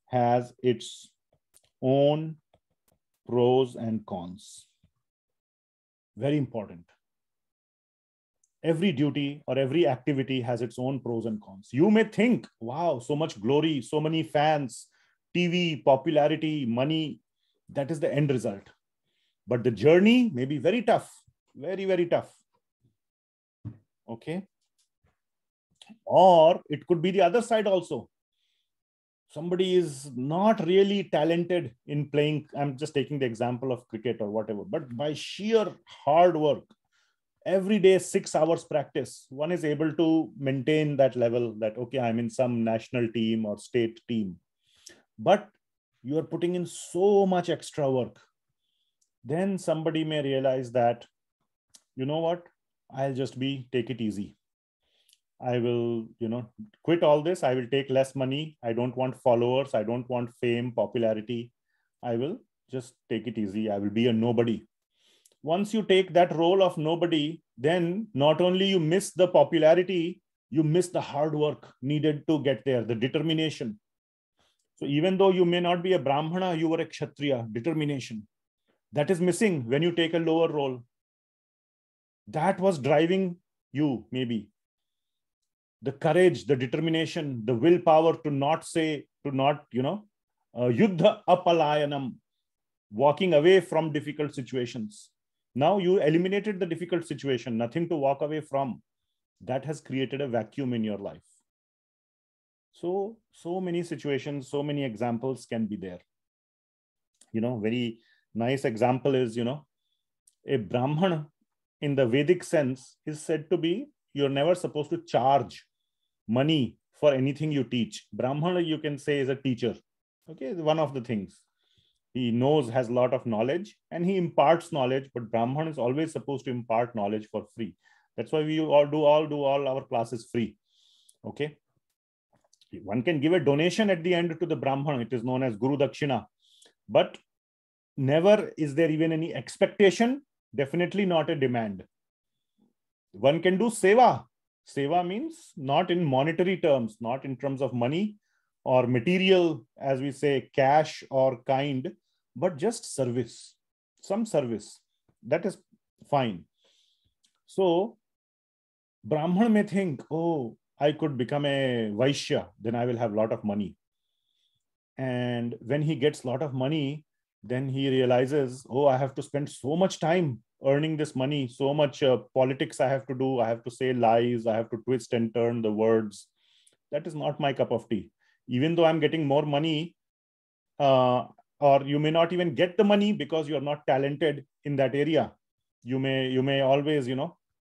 has its own pros and cons. Very important. Every duty or every activity has its own pros and cons. You may think, wow, so much glory, so many fans, TV, popularity, money, that is the end result. But the journey may be very tough, very, very tough. Okay. Or it could be the other side also. Somebody is not really talented in playing. I'm just taking the example of cricket or whatever, but by sheer hard work, every day 6 hours practice, one is able to maintain that level that, okay, I'm in some national team or state team. But you are putting in so much extra work. Then somebody may realize that, you know what, I'll just take it easy. I will, quit all this. I will take less money. I don't want followers. I don't want fame, popularity. I will just take it easy. I will be a nobody. Once you take that role of nobody, then not only you miss the popularity, you miss the hard work needed to get there, the determination. So even though you may not be a Brahmana, you were a Kshatriya, determination. That is missing when you take a lower role. That was driving you, maybe. The courage, the determination, the willpower to not yuddha apalayanam, walking away from difficult situations. Now you eliminated the difficult situation, nothing to walk away from. That has created a vacuum in your life. So many situations, so many examples can be there. Very nice example is, a Brahman in the Vedic sense is said to be, you're never supposed to charge money for anything you teach. Brahmana, you can say, is a teacher. Okay, one of the things. He knows, has a lot of knowledge, and he imparts knowledge, but Brahman is always supposed to impart knowledge for free. That's why we all do all our classes free. Okay. One can give a donation at the end to the Brahman. It is known as Guru Dakshina. But never is there even any expectation, definitely not a demand. One can do seva. Seva means not in monetary terms, not in terms of money or material, as we say, cash or kind, but just service, some service. That is fine. So Brahman may think, oh, I could become a Vaishya, then I will have a lot of money. And when he gets a lot of money, then he realizes, oh, I have to spend so much time earning this money, so much politics I have to do. I have to say lies. I have to twist and turn the words. That is not my cup of tea. Even though I'm getting more money, or you may not even get the money because you're not talented in that area. You may always,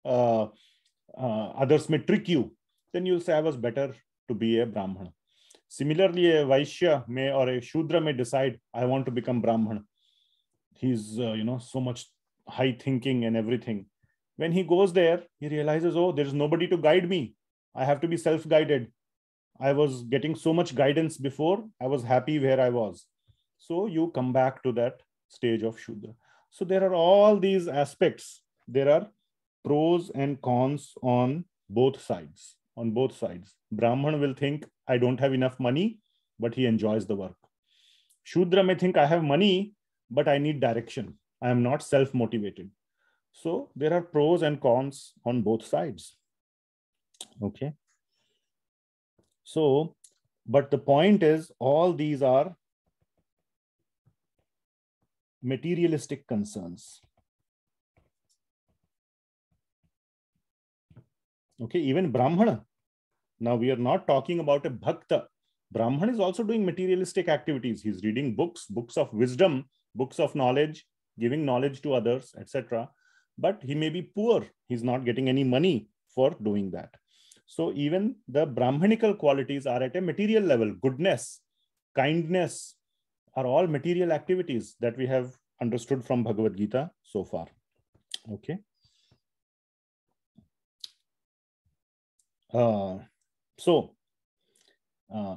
others may trick you. Then you'll say, I was better to be a Brahmana. Similarly, a Vaishya may, or a Shudra may decide, I want to become Brahmana. He's, so much high thinking and everything. When he goes there, he realizes, oh, there's nobody to guide me. I have to be self-guided. I was getting so much guidance before. I was happy where I was. So you come back to that stage of Shudra. So there are all these aspects. There are pros and cons on both sides. On both sides. Brahman will think, I don't have enough money, but he enjoys the work. Shudra may think, I have money, but I need direction. I am not self-motivated. So there are pros and cons on both sides. Okay. So, but the point is, all these are materialistic concerns. Okay, even Brahmana. Now we are not talking about a bhakta. Brahmana is also doing materialistic activities. He's reading books of wisdom, books of knowledge, giving knowledge to others, etc. But he may be poor. He's not getting any money for doing that. So even the Brahmanical qualities are at a material level. Goodness, kindness are all material activities that we have understood from Bhagavad Gita so far. Okay.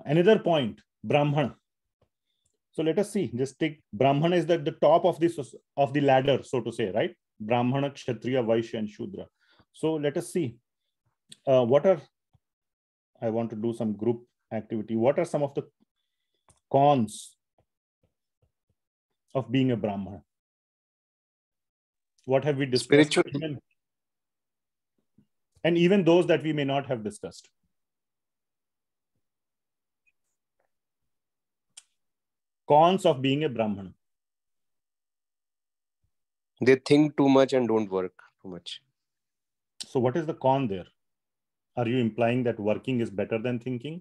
Another point, Brahmana. So let us see. Just take Brahmana is at the top of the ladder, so to say, right? Brahmana, Kshatriya, Vaishya, and Shudra. So let us see. I want to do some group activity. What are some of the cons of being a Brahmana? What have we discussed? Spiritual. And even those that we may not have discussed. Cons of being a Brahmana. They think too much and don't work too much. So what is the con there? Are you implying that working is better than thinking?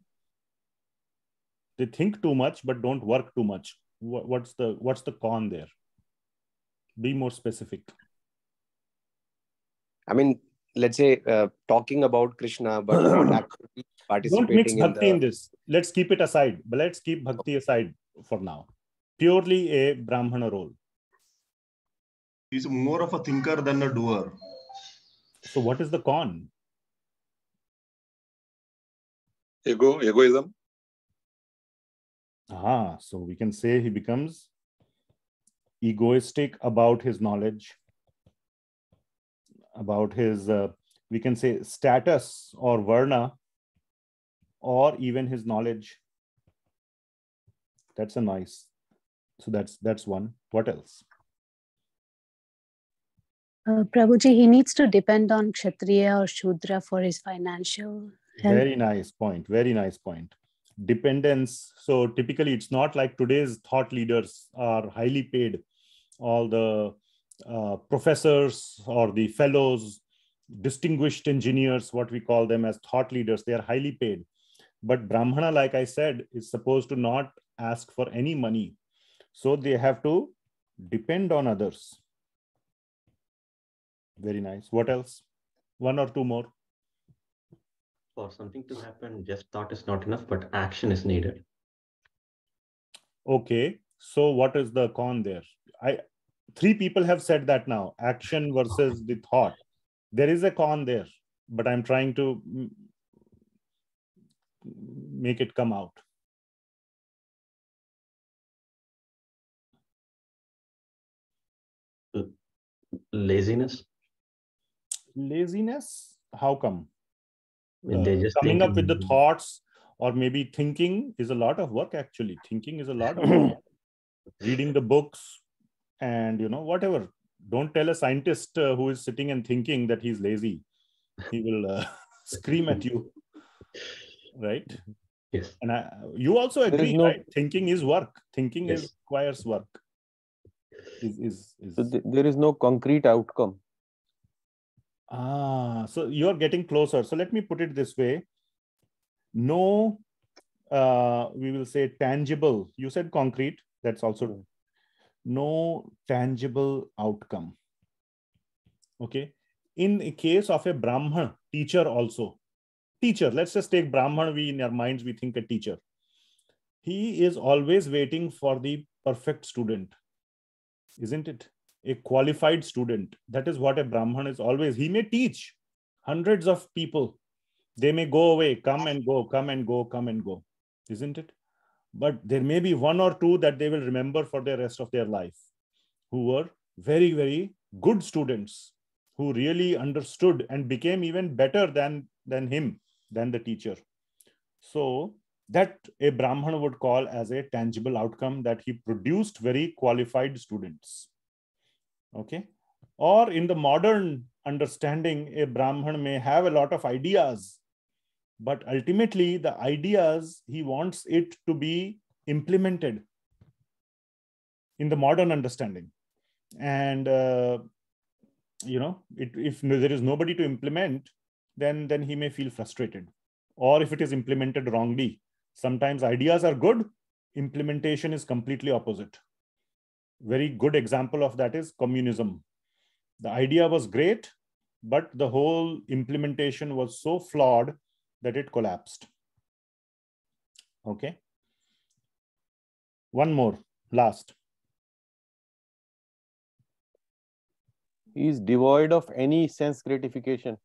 They think too much but don't work too much. What's the con there? Be more specific. I mean, let's say talking about Krishna but not actually participating. Don't mix bhakti in this. Let's keep it aside. But let's keep bhakti aside for now. Purely a Brahmana role. He's more of a thinker than a doer. So what is the con? Egoism. So we can say he becomes egoistic about his knowledge, about his, we can say, status or varna, or even his knowledge. That's a nice. So that's one. What else? Prabhuji, he needs to depend on Kshatriya or Shudra for his financial help. Very nice point. Very nice point. Dependence. So typically it's not like today's thought leaders are highly paid. All the professors or the fellows, distinguished engineers, what we call them as thought leaders, they are highly paid. But Brahmana, like I said, is supposed to not ask for any money. So they have to depend on others. Very nice. What else? One or two more. For something to happen, just thought is not enough, but action is needed. Okay. So what is the con there? Three people have said that now. Action versus the thought. There is a con there, but I'm trying to make it come out. Laziness. Laziness? How come? They just Coming think up with the thoughts, or maybe thinking is a lot of work actually. Thinking is a lot of work. Reading the books and, whatever. Don't tell a scientist who is sitting and thinking that he's lazy. He will scream at you. Right? Yes. And you also agree, right? Thinking is work. Thinking Yes. requires work. So there is no concrete outcome. So you're getting closer. So let me put it this way. No, we will say tangible. You said concrete. That's also no tangible outcome. Okay. In a case of a Brahman teacher also, teacher, let's just take Brahman, we in our minds, we think a teacher. He is always waiting for the perfect student, isn't it? A qualified student. That is what a Brahman is always. He may teach hundreds of people. They may go away, come and go, come and go, come and go, isn't it? But there may be one or two that they will remember for the rest of their life, who were very, very good students, who really understood and became even better than the teacher. So that a Brahman would call as a tangible outcome, that he produced very qualified students. Okay. Or in the modern understanding, a Brahman may have a lot of ideas, but ultimately the ideas, he wants it to be implemented in the modern understanding. And, if there is nobody to implement, then he may feel frustrated. Or if it is implemented wrongly, sometimes ideas are good, implementation is completely opposite. Very good example of that is communism. The idea was great, but the whole implementation was so flawed that it collapsed. Okay. One more, last. He is devoid of any sense gratification.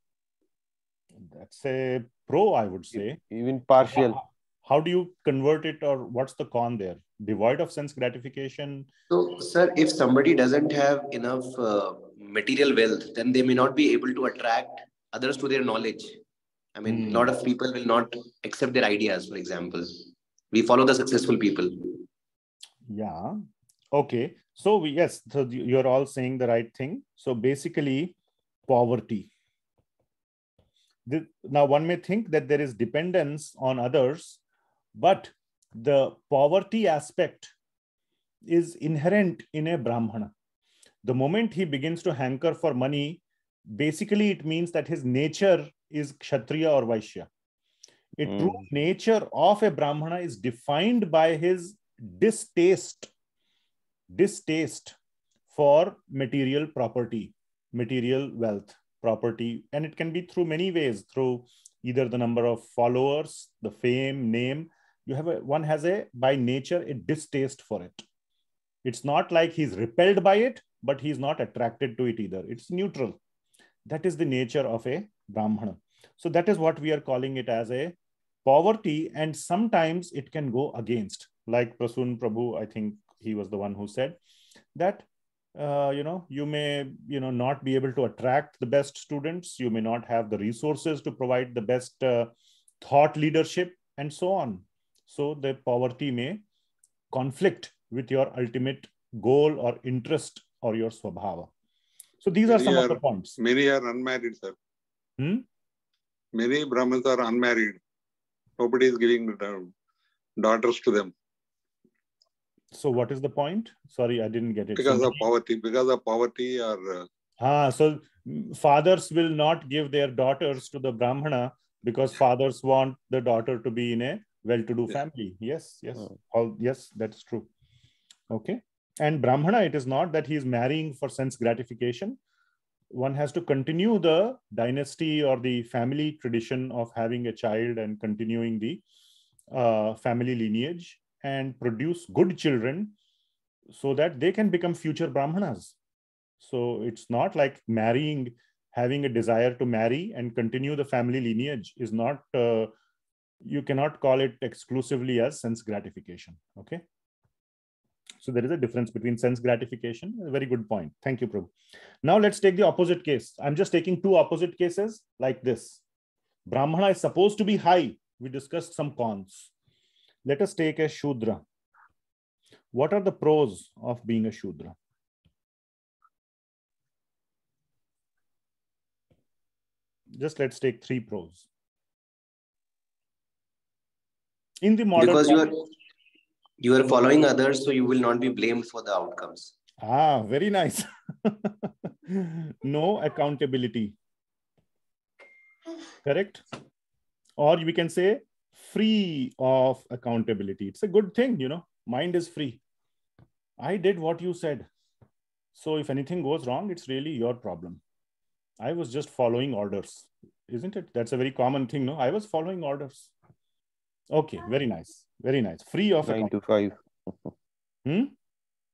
That's a pro, I would say. Even partial. How do you convert it, or what's the con there? Devoid of sense gratification? So, sir, if somebody doesn't have enough material wealth, then they may not be able to attract others to their knowledge. I mean, a lot of people will not accept their ideas, for example. We follow the successful people. Yeah. Okay. So, yes, so you're all saying the right thing. So, basically, poverty. Now, one may think that there is dependence on others, but the poverty aspect is inherent in a Brahmana. The moment he begins to hanker for money, basically it means that his nature is Kshatriya or Vaishya. A true nature of a Brahmana is defined by his distaste for material property, material wealth, property. And it can be through many ways, through either the number of followers, the fame, name. One has by nature, a distaste for it. It's not like he's repelled by it, but he's not attracted to it either. It's neutral. That is the nature of a Brahmana. So that is what we are calling it as a poverty. And sometimes it can go against, like Prasun Prabhu, I think he was the one who said that, you may, not be able to attract the best students. You may not have the resources to provide the best thought leadership and so on. So the poverty may conflict with your ultimate goal or interest or your svabhava. So these are some of the points. Many are unmarried, sir. Many Brahmins are unmarried. Nobody is giving daughters to them. So what is the point? Sorry, I didn't get it. Because of poverty. Because of poverty or... So fathers will not give their daughters to the Brahmana because fathers want the daughter to be in a well-to-do family. Yes. Yes, that's true. Okay. And Brahmana, it is not that he is marrying for sense gratification. One has to continue the dynasty or the family tradition of having a child and continuing the family lineage and produce good children so that they can become future Brahmanas. So it's not like marrying, having a desire to marry and continue the family lineage is not, you cannot call it exclusively as sense gratification. Okay. So there is a difference between sense gratification. A very good point. Thank you, Prabhu. Now let's take the opposite case. I'm just taking two opposite cases like this. Brahmana is supposed to be high. We discussed some cons. Let us take a Shudra. What are the pros of being a Shudra? Just let's take 3 pros. In the modern... Because you are following others, so you will not be blamed for the outcomes. Very nice. No accountability. Correct? Or we can say free of accountability. It's a good thing, mind is free. I did what you said. So if anything goes wrong, it's really your problem. I was just following orders, isn't it? That's a very common thing, no? I was following orders. Okay, very nice. Very nice. Free of 9 to 5.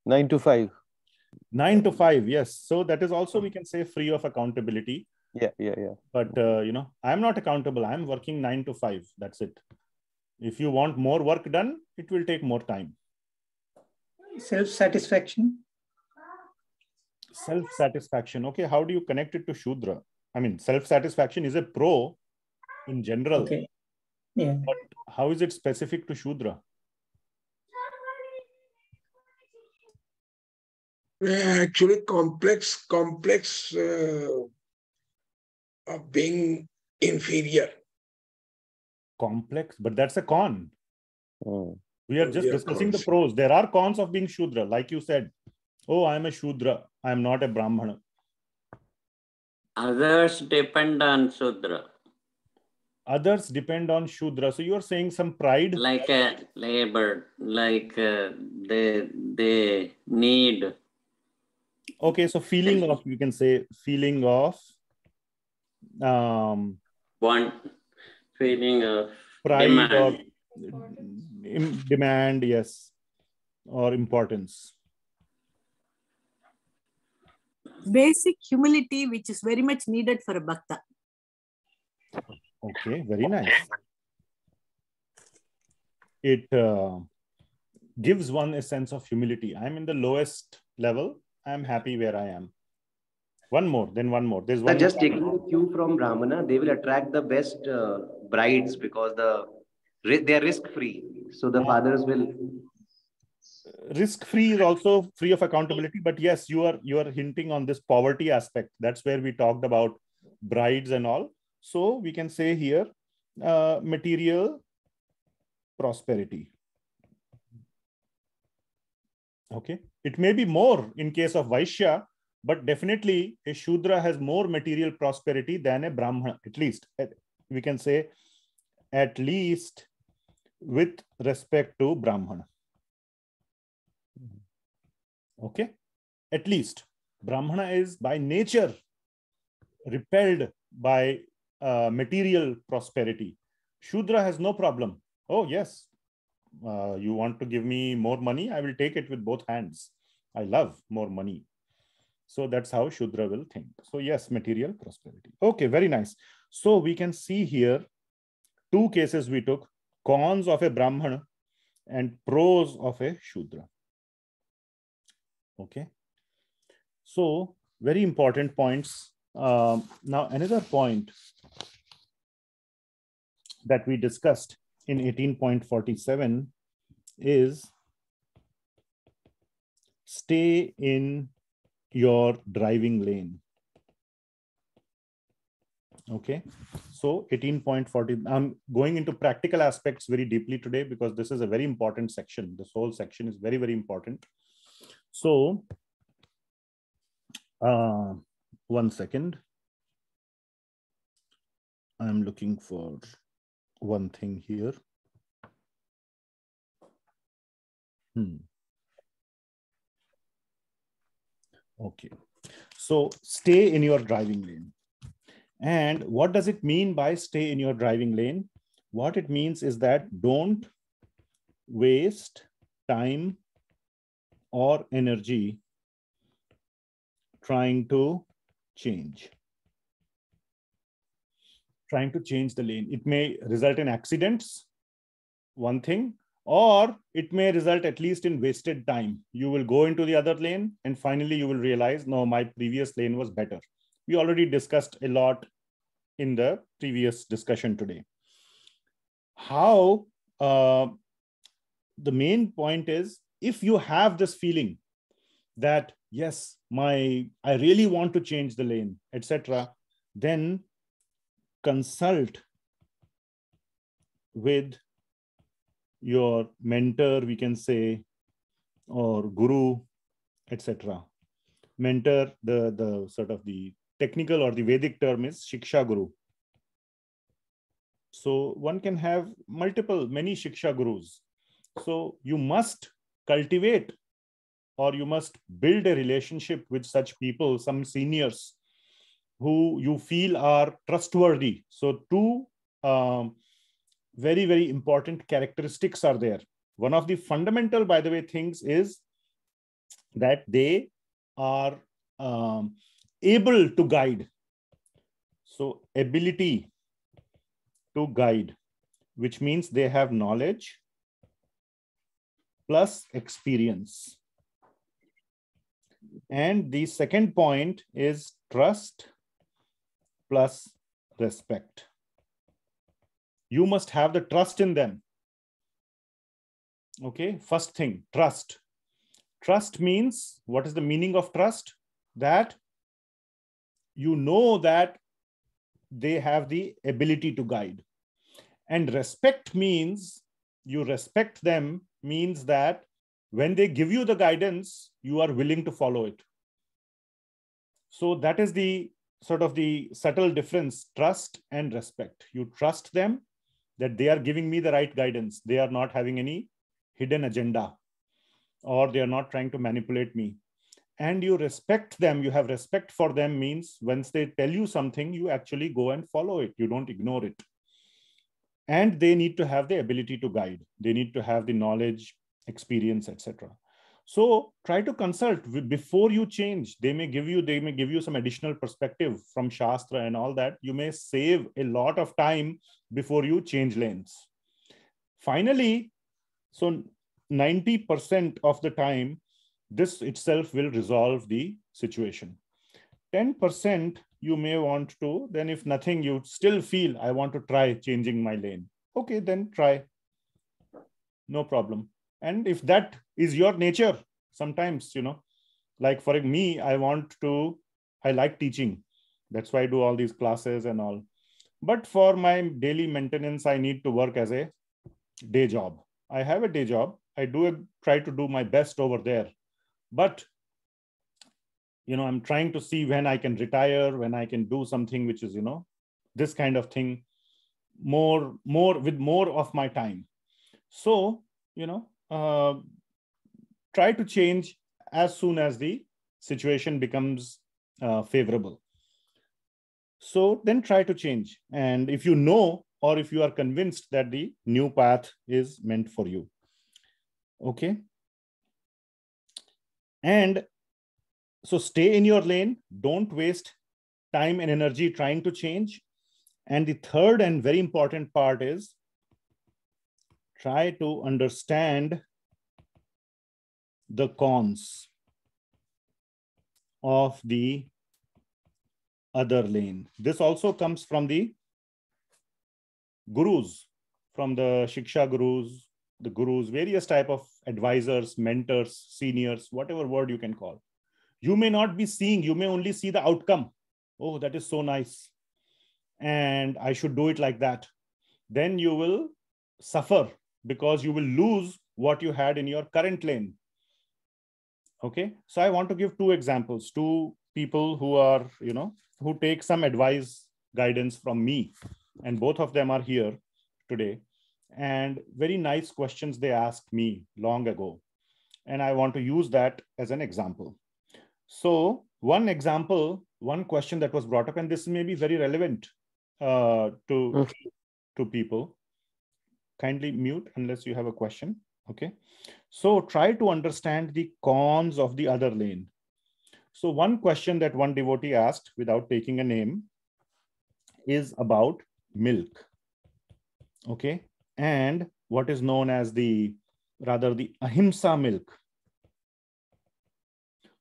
9 to 5. 9 to 5, yes. So that is also, we can say, free of accountability. Yeah. But, I'm not accountable. I'm working 9 to 5. That's it. If you want more work done, it will take more time. Self-satisfaction. Self-satisfaction. Okay, how do you connect it to Shudra? I mean, self-satisfaction is a pro in general. Okay. Yeah. But how is it specific to Shudra? Actually, complex of being inferior. Complex, but that's a con. We are just discussing the cons. pros. There are cons of being Shudra, like you said. Oh, I'm a Shudra. I'm not a Brahmana. Others depend on Shudra. Others depend on Shudra. So you're saying some pride? Like a labor, like they need. Okay, so feeling of, you can say, feeling of feeling of pride demand. or demand, yes, or importance. Basic humility, which is very much needed for a bhakta. Okay, very nice. It gives one a sense of humility. I'm in the lowest level. I'm happy where I am. One more, then one more. There's one. Just taking the cue from Brahmana, they will attract the best brides because they are risk-free. So the fathers will. Risk-free is also free of accountability. But yes, you are hinting on this poverty aspect. That's where we talked about brides and all. So we can say here, material prosperity. Okay. It may be more in case of Vaishya, but definitely a Shudra has more material prosperity than a Brahmana, at least. We can say at least with respect to Brahmana. Okay. At least Brahmana is by nature repelled by material prosperity. Shudra has no problem. Oh, yes. You want to give me more money? I will take it with both hands. I love more money. So that's how Shudra will think. So yes, material prosperity. Okay, very nice. So we can see here two cases we took, cons of a Brahmana and pros of a Shudra. Okay. So very important points. Now another point that we discussed in 18.47 is stay in your driving lane. Okay, so 18.40, I'm going into practical aspects very deeply today because this is a very important section. This whole section is very, very important. So, one second. I'm looking for one thing here. Okay, so stay in your driving lane. And what does it mean by stay in your driving lane? What it means is that don't waste time or energy trying to change the lane. It may result in accidents, one thing, or it may result at least in wasted time. You will go into the other lane and finally you will realize, no, my previous lane was better. We already discussed a lot in the previous discussion today. How the main point is, if you have this feeling that, yes, I really want to change the lane, etc., then consult with your mentor, we can say, or guru, etc. Mentor, the sort of the technical or the Vedic term is shiksha guru. So one can have many shiksha gurus. So you must cultivate or you must build a relationship with such people, some seniors who you feel are trustworthy. So two very, very important characteristics are there. One of the fundamental, by the way, things is that they are able to guide. So ability to guide, which means they have knowledge plus experience. And the second point is trust plus respect. You must have the trust in them. Okay, first thing, trust. Trust means, what is the meaning of trust? That you know that they have the ability to guide. And respect means, you respect them, means that when they give you the guidance, you are willing to follow it. So that is the sort of the subtle difference, trust and respect. You trust them that they are giving me the right guidance. They are not having any hidden agenda, or they are not trying to manipulate me. And you respect them, you have respect for them, means once they tell you something, you actually go and follow it. You don't ignore it. And they need to have the ability to guide. They need to have the knowledge, experience, etc. So try to consult before you change. They may give you some additional perspective from Shastra and all that. You may save a lot of time before you change lanes. Finally, so 90% of the time, this itself will resolve the situation. 10% you may want to, then if nothing, you still feel, I want to try changing my lane. Okay, then try. No problem. And if that is your nature, sometimes, like for me, I like teaching. That's why I do all these classes and all. But for my daily maintenance, I need to work as a day job. I have a day job. I try to do my best over there. But, I'm trying to see when I can retire, when I can do something which is, this kind of thing, more with more of my time. So, try to change as soon as the situation becomes favorable. So then try to change. And if you know, or if you are convinced that the new path is meant for you. Okay. And so stay in your lane. Don't waste time and energy trying to change. And the third and very important part is try to understand the cons of the other lane. This also comes from the gurus, from the shiksha gurus, the gurus, various type of advisors, mentors, seniors, whatever word you can call. You may not be seeing, you may only see the outcome. Oh, that is so nice. And I should do it like that. Then you will suffer because you will lose what you had in your current lane. Okay. So I want to give two examples, two people who are, who take some advice, guidance from me. And both of them are here today. And very nice questions they asked me long ago. And I want to use that as an example. So one example, one question that was brought up, and this may be very relevant to people. Kindly mute unless you have a question. Okay. So try to understand the cons of the other lane. So one question that one devotee asked without taking a name is about milk. Okay. And what is known as the ahimsa milk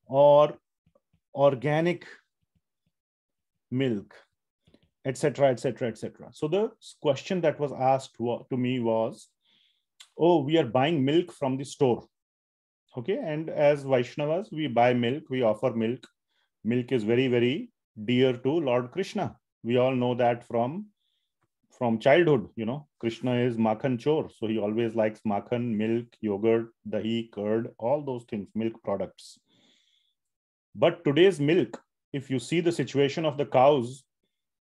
or organic milk, etc., etc., etc. So the question that was asked to me was, oh, we are buying milk from the store. Okay. And as Vaishnavas, we buy milk, we offer milk. Milk is very, very dear to Lord Krishna. We all know that from childhood, Krishna is makhan chor. So he always likes makhan, milk, yogurt, dahi, curd, all those things, milk products. But today's milk, if you see the situation of the cows,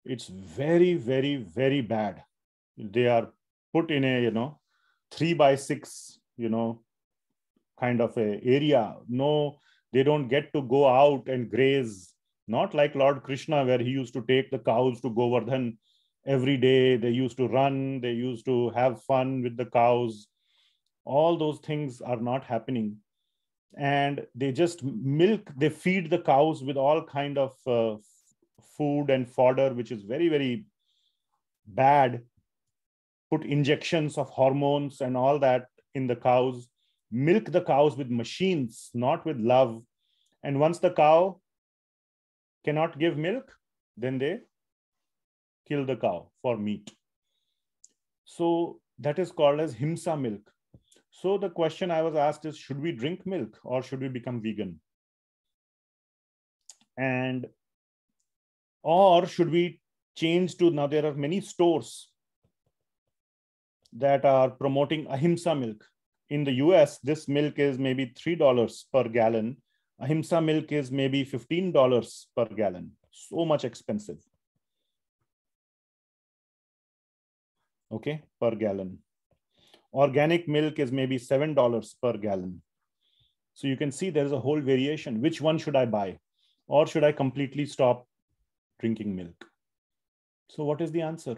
it's very, very, very bad. They are put in a, 3x6, kind of a area. No, they don't get to go out and graze. Not like Lord Krishna, where he used to take the cows to Govardhan every day. They used to run, they used to have fun with the cows. All those things are not happening. And they just they feed the cows with all kind of food and fodder, which is very, very bad. Put injections of hormones and all that in the cows. Milk the cows with machines, not with love. And once the cow cannot give milk, then they kill the cow for meat. So that is called as ahimsa milk. So the question I was asked is, should we drink milk or should we become vegan? And or should we change to, now there are many stores that are promoting ahimsa milk. In the US, this milk is maybe $3 per gallon. Ahimsa milk is maybe $15 per gallon. So much expensive. Okay, per gallon. Organic milk is maybe $7 per gallon. So you can see there's a whole variation. Which one should I buy? Or should I completely stop drinking milk? So what is the answer?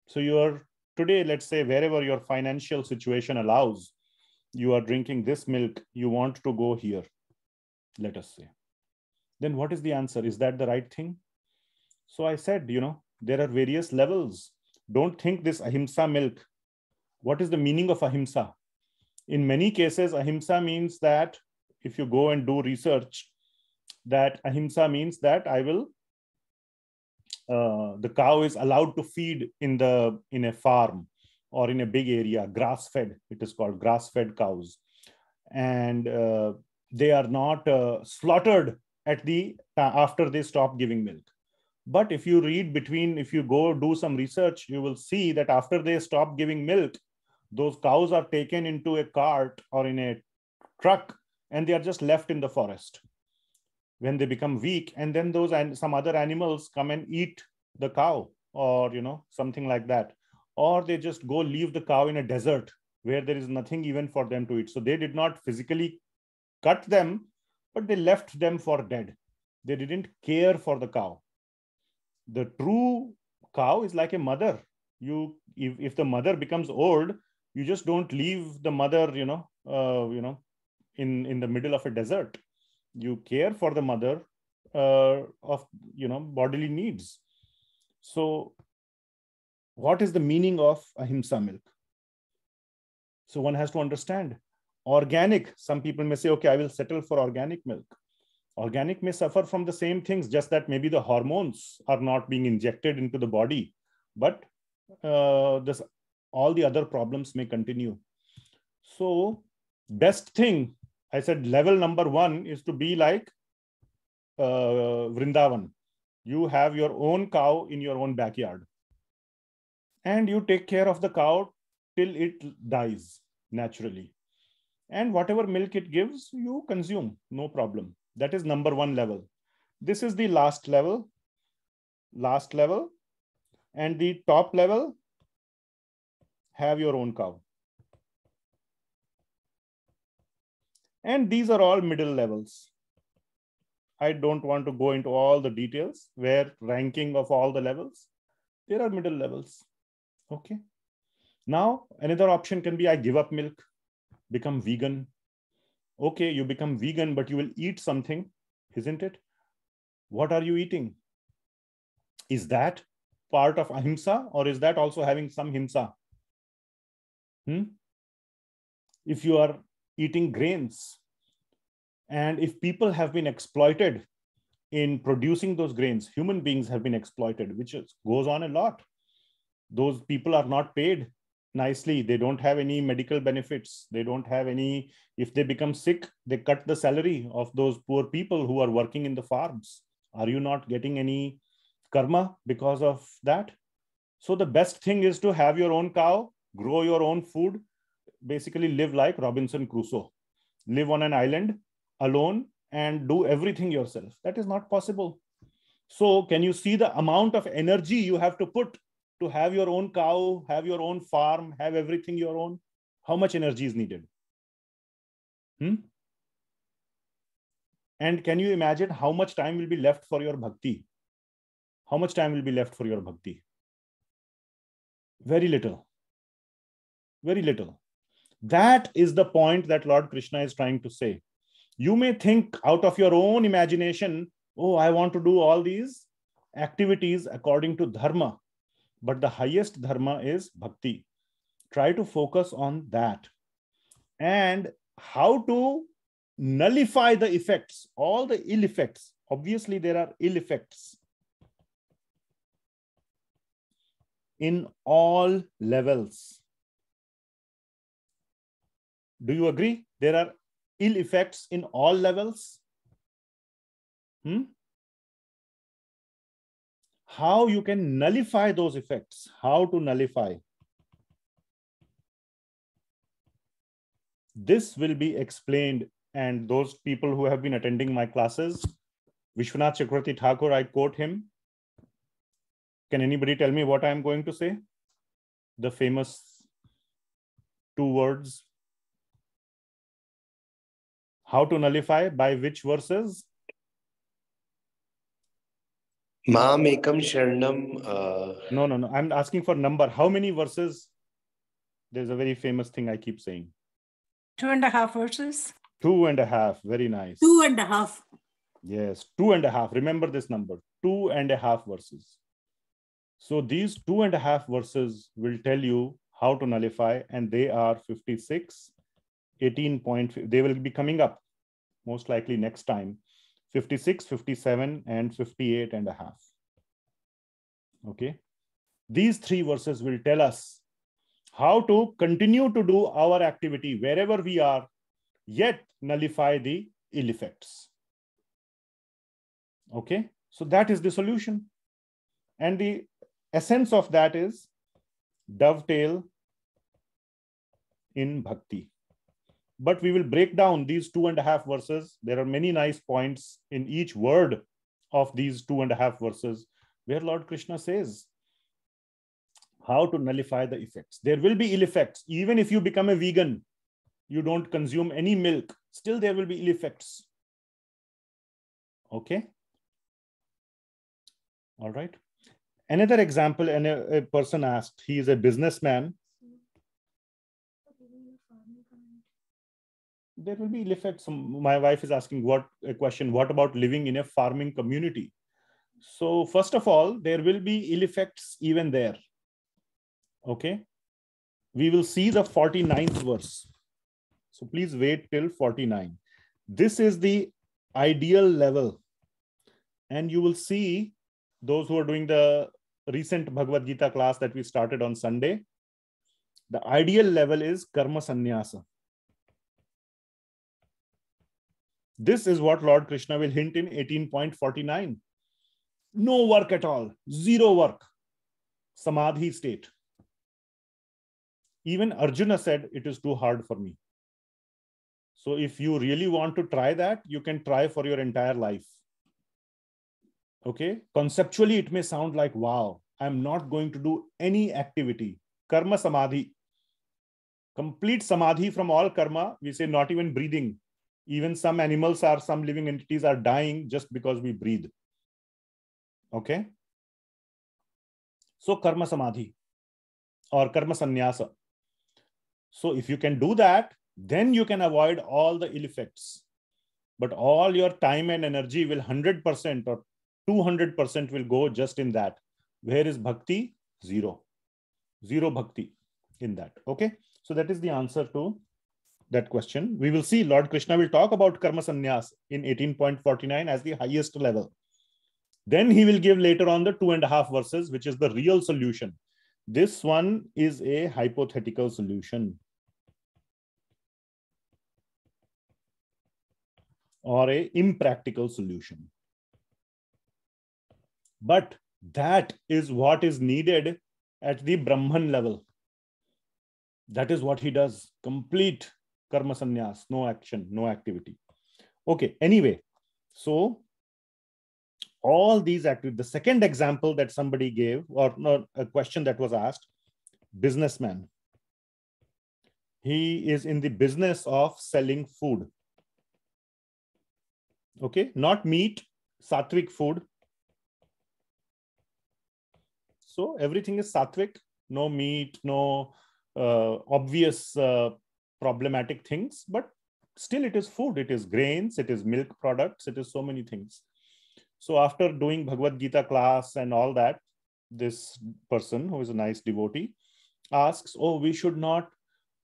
So you are today, let's say, wherever your financial situation allows, you are drinking this milk, you want to go here, let us say. Then what is the answer? Is that the right thing? So I said, there are various levels. Don't think this ahimsa milk. What is the meaning of ahimsa? In many cases, ahimsa means that, if you go and do research, that ahimsa means that the cow is allowed to feed in a farm or in a big area, grass-fed. It is called grass-fed cows. And they are not slaughtered after they stop giving milk. But if you read if you go do some research, you will see that after they stop giving milk, those cows are taken into a cart or in a truck, and they are just left in the forest when they become weak. And then those and some other animals come and eat the cow, or something like that. Or they just go leave the cow in a desert where there is nothing even for them to eat. So they did not physically cut them, but they left them for dead. They didn't care for the cow. The true cow is like a mother. If the mother becomes old, you just don't leave the mother, in the middle of a desert. You care for the mother of bodily needs. So what is the meaning of ahimsa milk? So one has to understand. Organic, some people may say, okay, I will settle for organic milk. Organic may suffer from the same things, just that maybe the hormones are not being injected into the body, but all the other problems may continue. So best thing, I said, level number 1 is to be like Vrindavan. You have your own cow in your own backyard, and you take care of the cow till it dies naturally. And whatever milk it gives, you consume, no problem. That is number 1 level. This is the last level. And the top level, have your own cow. And these are all middle levels. I don't want to go into all the details where ranking of all the levels. There are middle levels. Okay. Now, another option can be, I give up milk, become vegan. Okay, you become vegan, but you will eat something, isn't it? What are you eating? Is that part of ahimsa, or is that also having some himsa? If you are eating grains, and if people have been exploited in producing those grains, human beings have been exploited, which goes on a lot. Those people are not paid nicely. They don't have any medical benefits. They don't have any, if they become sick, they cut the salary of those poor people who are working in the farms. Are you not getting any karma because of that? So the best thing is to have your own cow, grow your own food, basically live like Robinson Crusoe, live on an island alone and do everything yourself. That is not possible. So can you see the amount of energy you have to put to have your own cow, have your own farm, have everything your own? How much energy is needed? And can you imagine how much time will be left for your bhakti? How much time will be left for your bhakti? Very little. Very little. That is the point that Lord Krishna is trying to say. You may think out of your own imagination, oh, I want to do all these activities according to dharma. But the highest dharma is bhakti. Try to focus on that. And how to nullify the effects, all the ill effects. Obviously, there are ill effects in all levels. Do you agree? There are ill effects in all levels. How you can nullify those effects? How to nullify? This will be explained, and those people who have been attending my classes, Vishvanatha Chakravarthy Thakura, I quote him. Can anybody tell me what I am going to say? The famous 2 words. How to nullify? By which verses? Maam ekam sharanam. No. I'm asking for number. How many verses? There's a very famous thing I keep saying. 2.5 verses. 2.5. Very nice. 2.5. Yes, 2.5. Remember this number. 2.5 verses. So these 2.5 verses will tell you how to nullify, and they are 56, 18. They will be coming up most likely next time. 56, 57, and 58.5. Okay. These 3 verses will tell us how to continue to do our activity wherever we are, yet nullify the ill effects. Okay. So that is the solution. And the essence of that is dovetail in bhakti. But we will break down these 2.5 verses. There are many nice points in each word of these 2.5 verses where Lord Krishna says how to nullify the effects. There will be ill effects. Even if you become a vegan, you don't consume any milk, still there will be ill effects. Okay. All right. Another example, and a person asked, he is a businessman. There will be ill effects. My wife is asking a question, what about living in a farming community? So first of all, there will be ill effects even there. Okay. We will see the 49th verse. So please wait till 49. This is the ideal level. And you will see those who are doing the recent Bhagavad Gita class that we started on Sunday. The ideal level is karma sanyassa. This is what Lord Krishna will hint in 18.49. No work at all. Zero work. Samadhi state. Even Arjuna said, it is too hard for me. So if you really want to try that, you can try for your entire life. Okay. Conceptually, it may sound like, wow, I'm not going to do any activity. Karma samadhi. Complete samadhi from all karma. We say not even breathing. Even some animals some living entities are dying just because we breathe. Okay. So karma samadhi or karma sannyasa. So if you can do that, then you can avoid all the ill effects. But all your time and energy will 100% or 200% will go just in that. Where is bhakti? Zero. Zero bhakti in that. Okay. So that is the answer to that question. We will see Lord Krishna will talk about karma sannyas in 18.49 as the highest level. Then he will give later on the 2.5 verses, which is the real solution. This one is a hypothetical solution or a impractical solution. But that is what is needed at the Brahman level. That is what he does. Complete karma sannyas, no action, no activity. Okay, anyway, so all these activities, the second example that somebody gave, or not a question that was asked, businessman. He is in the business of selling food. Okay, not meat, satvik food. So everything is satvik, no meat, no obvious problematic things, but still it is food, it is grains, it is milk products, it is so many things. So after doing Bhagavad Gita class and all that, this person who is a nice devotee asks, oh, we should not,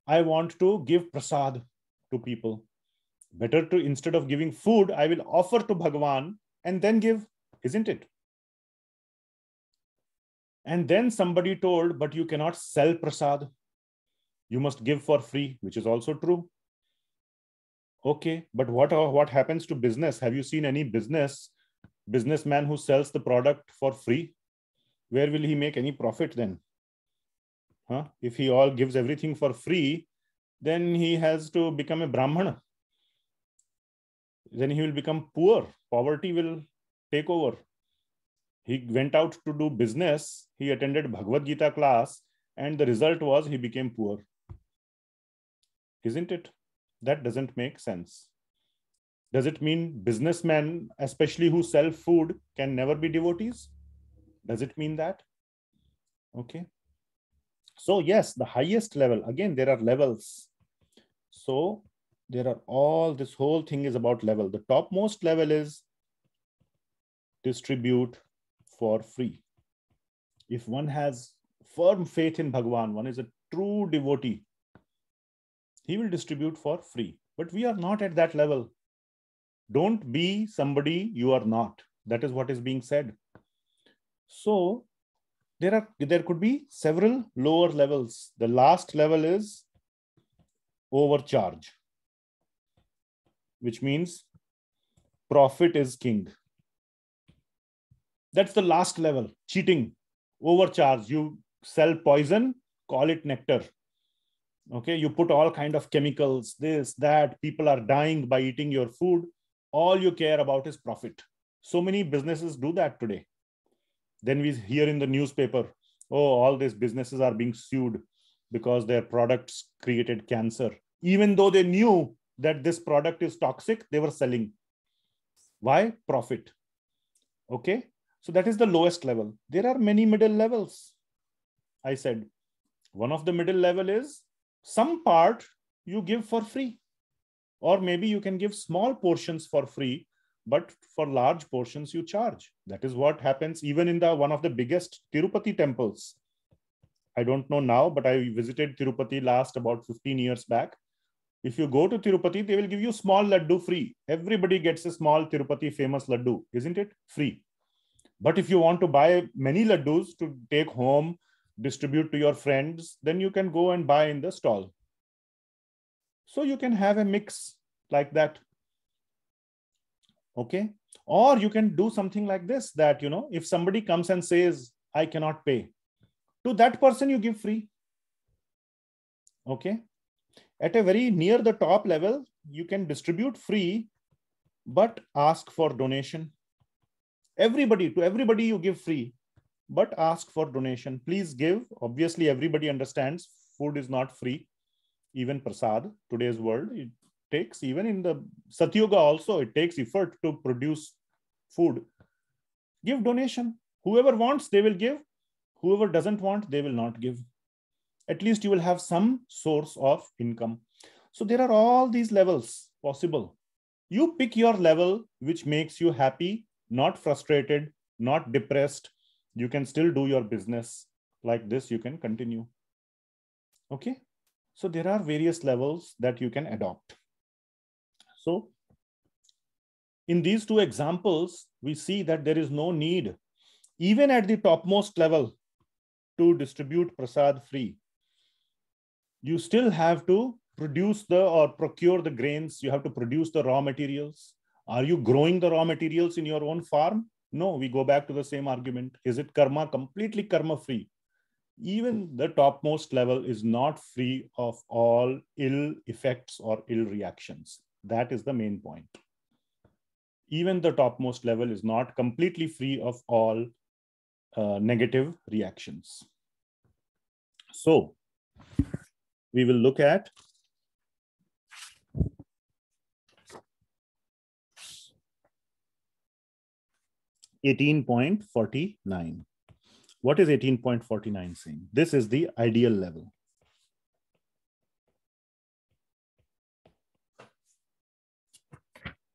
I want to give prasad to people. Better to, instead of giving food, I will offer to Bhagavan and then give, isn't it? And then somebody told, but you cannot sell prasad. You must give for free, which is also true. Okay, but what happens to business? Have you seen any businessman who sells the product for free? Where will he make any profit then? Huh? If he all gives everything for free, then he has to become a Brahmana. Then he will become poor. Poverty will take over. He went out to do business. He attended Bhagavad Gita class, and the result was he became poor. Isn't it? That doesn't make sense. Does it mean businessmen, especially who sell food, can never be devotees? Does it mean that? Okay. So yes, the highest level, again, there are levels. So there are all, this whole thing is about level. The topmost level is distribute for free. If one has firm faith in Bhagavan, one is a true devotee, he will distribute for free. But we are not at that level. Don't be somebody you are not. That is what is being said. So there could be several lower levels. The last level is overcharge, which means profit is king. That's the last level. Cheating, overcharge. You sell poison, call it nectar. Okay, you put all kind of chemicals, this, that. People are dying by eating your food. All you care about is profit. So many businesses do that today. Then we hear in the newspaper, oh, all these businesses are being sued because their products created cancer. Even though they knew that this product is toxic, they were selling. Why? Profit. Okay. So that is the lowest level. There are many middle levels. I said, one of the middle level is some part you give for free. Or maybe you can give small portions for free, but for large portions you charge. That is what happens even in one of the biggest Tirupati temples. I don't know now, but I visited Tirupati last about 15 years back. If you go to Tirupati, they will give you small laddu free. Everybody gets a small Tirupati famous laddu, isn't it? Free. But if you want to buy many laddus to take home, distribute to your friends, then you can go and buy in the stall. So you can have a mix like that. Okay. Or you can do something like this, that, you know, if somebody comes and says, I cannot pay, to that person you give free. Okay. At a very near the top level, you can distribute free, but ask for donation. To everybody you give free, but ask for donation. Please give. Obviously, everybody understands food is not free. Even prasad, today's world, it takes, even in the Satyuga also, it takes effort to produce food. Give donation. Whoever wants, they will give. Whoever doesn't want, they will not give. At least you will have some source of income. So there are all these levels possible. You pick your level which makes you happy, not frustrated, not depressed. You can still do your business like this. You can continue. Okay. So there are various levels that you can adopt. So in these two examples, we see that there is no need, even at the topmost level, to distribute prasad free. You still have to produce or procure the grains. You have to produce the raw materials. Are you growing the raw materials in your own farm? No, we go back to the same argument. Is it karma, completely karma free? Even the topmost level is not free of all ill effects or ill reactions. That is the main point. Even the topmost level is not completely free of all negative reactions. So we will look at 18.49. What is 18.49 saying? This is the ideal level.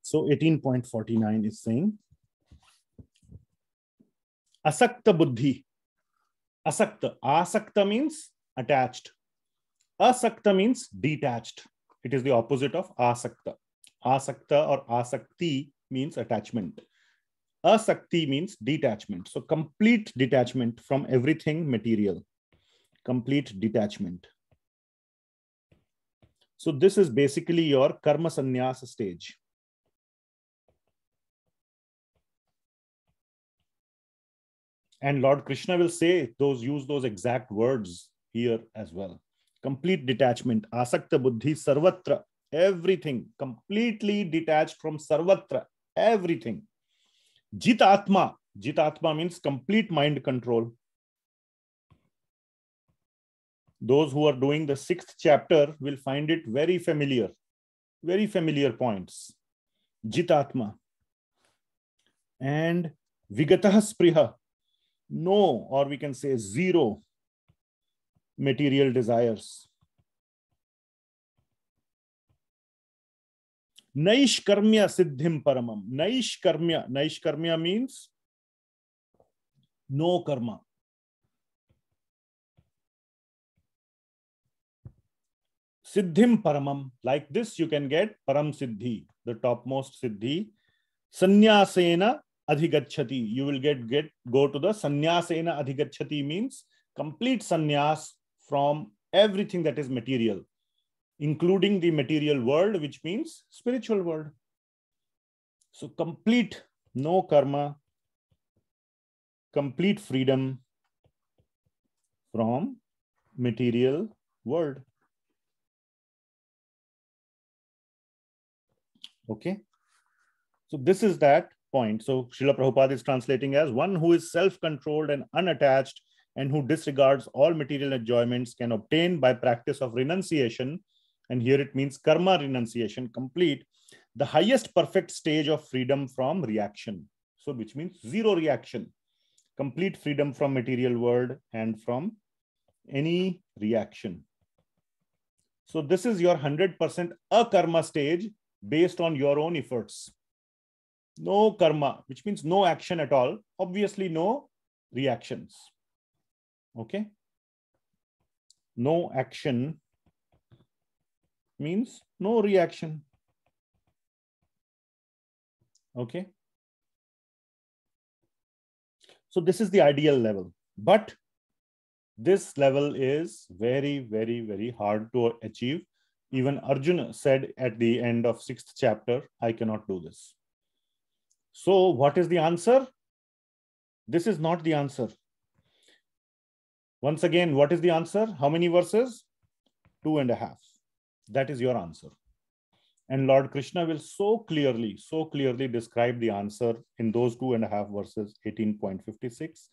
So 18.49 is saying asakta buddhi. Asakta. Asakta means attached. Asakta means detached. It is the opposite of asakta. Asakta or asakti means attachment. Asakti means detachment. So complete detachment from everything material. Complete detachment. So this is basically your karma sannyasa stage. And Lord Krishna will say use those exact words here as well. Complete detachment. Asakta buddhi sarvatra. Everything. Completely detached from sarvatra. Everything. Jitatma. Jitatma means complete mind control. Those who are doing the 6th chapter will find it very familiar. Very familiar points. Jitatma. And vigatah spriha. No, or we can say zero material desires. Naishkarmya siddhim paramam. Naishkarmya. Naishkarmya means no karma. Siddhim paramam. Like this you can get param siddhi, the topmost siddhi. Sanyasena adhigacchati. You will go to the sanyasena adhigacchati means complete sannyas from everything that is material, including the material world, which means spiritual world. So complete no karma, complete freedom from material world. Okay. So this is that point. So Srila Prabhupada is translating as one who is self-controlled and unattached and who disregards all material enjoyments can obtain by practice of renunciation, and here it means karma renunciation, complete, the highest perfect stage of freedom from reaction. So which means zero reaction, complete freedom from material world and from any reaction. So this is your 100% akarma stage based on your own efforts. No karma, which means no action at all. Obviously, no reactions. Okay. No action means no reaction. Okay. So this is the ideal level, but this level is very, very, very hard to achieve. Even Arjuna said at the end of 6th chapter, I cannot do this. So what is the answer? This is not the answer. Once again, what is the answer? How many verses? 2.5. That is your answer. And Lord Krishna will so clearly describe the answer in those 2.5 verses, 18.56,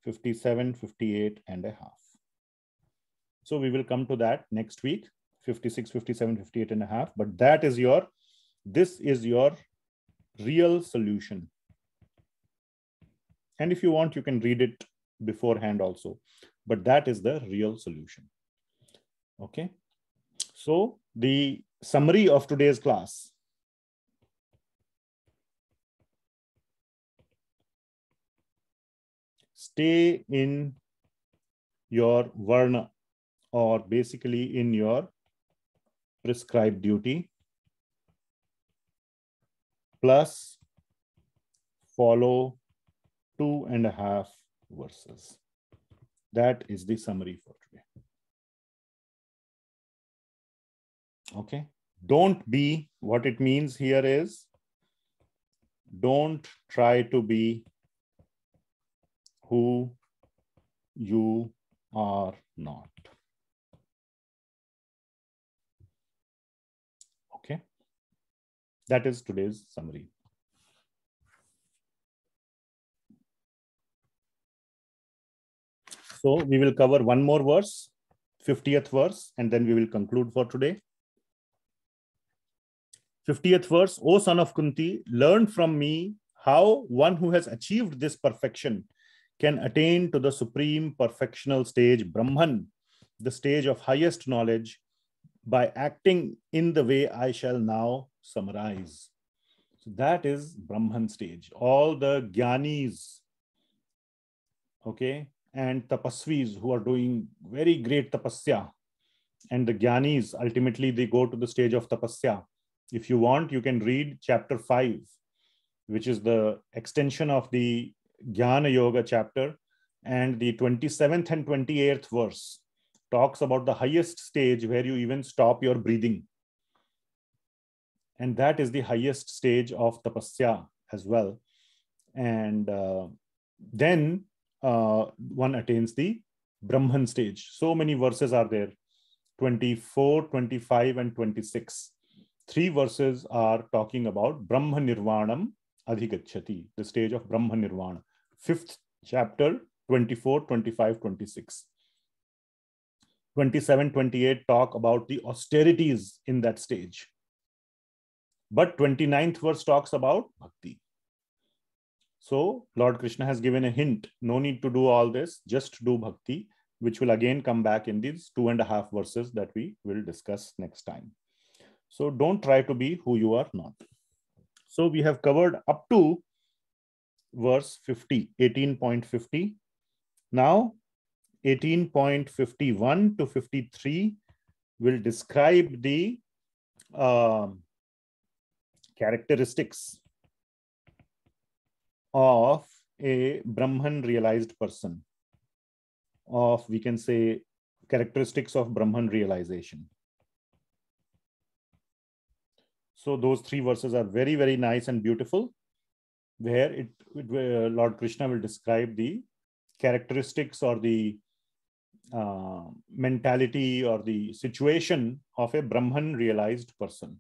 57, 58 and a half. So we will come to that next week, 56, 57, 58 and a half. But this is your real solution. And if you want, you can read it beforehand also. But that is the real solution. Okay. So the summary of today's class. Stay in your varna, or basically in your prescribed duty, plus follow 2.5 verses. That is the summary for today. Okay. Don't be, what it means here is, don't try to be who you are not. Okay. That is today's summary. So we will cover one more verse, 50th verse, and then we will conclude for today. 50th verse, O son of Kunti, learn from me how one who has achieved this perfection can attain to the supreme perfectional stage, Brahman, the stage of highest knowledge, by acting in the way I shall now summarize. So that is Brahman stage. All the Jnanis, okay, and tapasvis who are doing very great tapasya, and the Jnanis, ultimately they go to the stage of tapasya. If you want, you can read chapter 5, which is the extension of the Jnana Yoga chapter, and the 27th and 28th verse talks about the highest stage where you even stop your breathing. And that is the highest stage of tapasya as well. And then one attains the Brahman stage. So many verses are there, 24, 25, and 26. 3 verses are talking about Brahma Nirvanam Adhigacchati, the stage of Brahma Nirvana. 5th chapter, 24, 25, 26. 27, 28 talk about the austerities in that stage. But 29th verse talks about bhakti. So Lord Krishna has given a hint. No need to do all this, just do bhakti, which will again come back in these 2.5 verses that we will discuss next time. So don't try to be who you are not. So we have covered up to verse 50, 18.50. Now 18.51 to 53 will describe the characteristics of a Brahman realized person, of, we can say, characteristics of Brahman realization. So those 3 verses are very, very nice and beautiful, where Lord Krishna will describe the characteristics or the mentality or the situation of a Brahman realized person.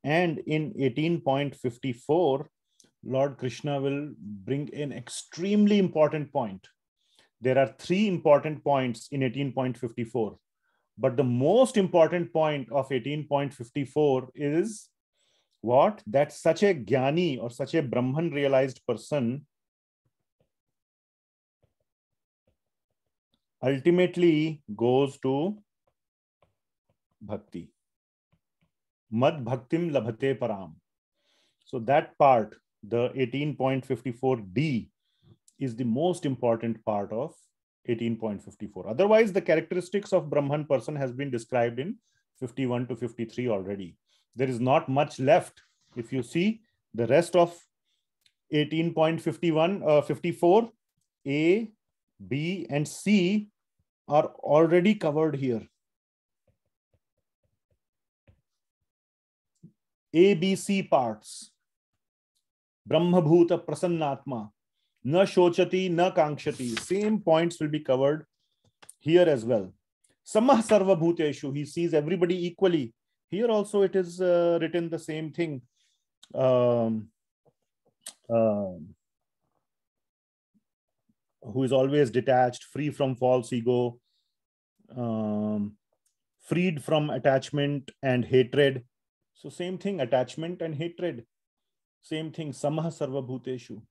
And in 18.54, Lord Krishna will bring an extremely important point. There are 3 important points in 18.54, but the most important point of 18.54 is what? That such a Jnani or such a Brahman realized person ultimately goes to bhakti. Mad bhaktim labhate param. So that part, the 18.54d, is the most important part of 18.54. Otherwise, the characteristics of Brahman person has been described in 51 to 53 already. There is not much left. If you see the rest of 18.51, 54, A, B, and C are already covered here. A, B, C parts. Brahma Bhuta Prasannatma. Na Shochati, na Kankshati. Same points will be covered here as well. Samah Sarva Bhuteshu. He sees everybody equally. Here also it is written the same thing. Who is always detached, free from false ego, freed from attachment and hatred. So same thing, attachment and hatred. Same thing, Samah Sarva Bhuteshu.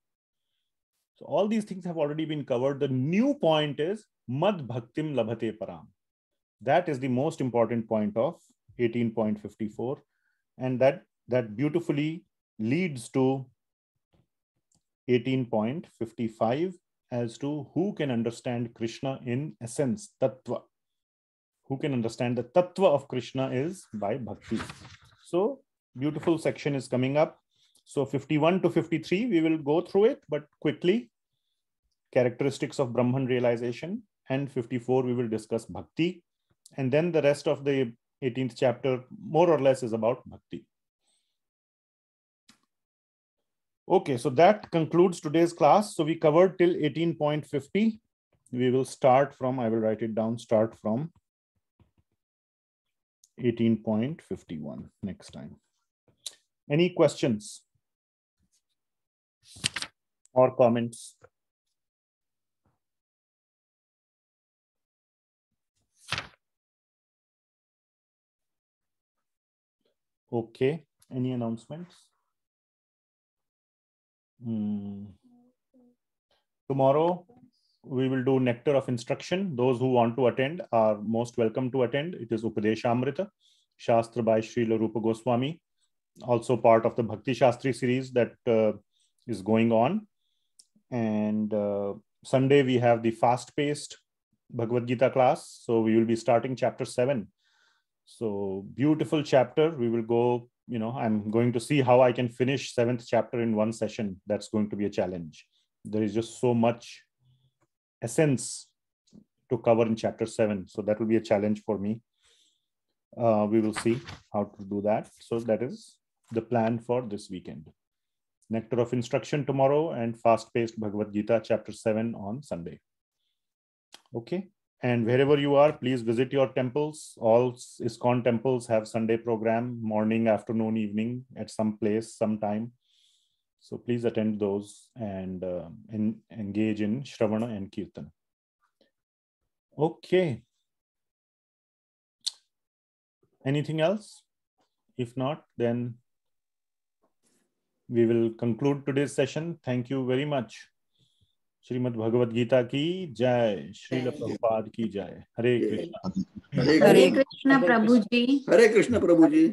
So all these things have already been covered. The new point is Mad Bhaktim Labhate Param. That is the most important point of 18.54. And that beautifully leads to 18.55 as to who can understand Krishna in essence, Tattva. Who can understand the Tattva of Krishna is by Bhakti. So beautiful section is coming up. So 51 to 53, we will go through it, but quickly. Characteristics of Brahman realization. And 54, we will discuss Bhakti. And then the rest of the 18th chapter, more or less, is about Bhakti. Okay, so that concludes today's class. So we covered till 18.50. We will start from, I will write it down, start from 18.51 next time. Any questions or comments? Okay, any announcements? Tomorrow, we will do Nectar of Instruction. Those who want to attend are most welcome to attend. It is Upadeshamrita, Shastra by Srila Rupa Goswami, also part of the Bhakti Shastri series that is going on. And Sunday, we have the fast-paced Bhagavad Gita class. So we will be starting chapter 7. So beautiful chapter. We will go, I'm going to see how I can finish 7th chapter in one session. That's going to be a challenge. There is just so much essence to cover in chapter 7. So that will be a challenge for me. We will see how to do that. So that is the plan for this weekend. Nectar of Instruction tomorrow and fast-paced Bhagavad Gita chapter 7 on Sunday. Okay. And wherever you are, please visit your temples. All ISKCON temples have Sunday program, morning, afternoon, evening, at some place, sometime. So please attend those and engage in Shravana and Kirtan. Okay. Anything else? If not, then we will conclude today's session. Thank you very much. Srimad Bhagavad Gita ki jai, Srila Prabhupada ki jai. Hare Krishna. Hare Krishna Prabhuji. Hare Krishna Prabhuji.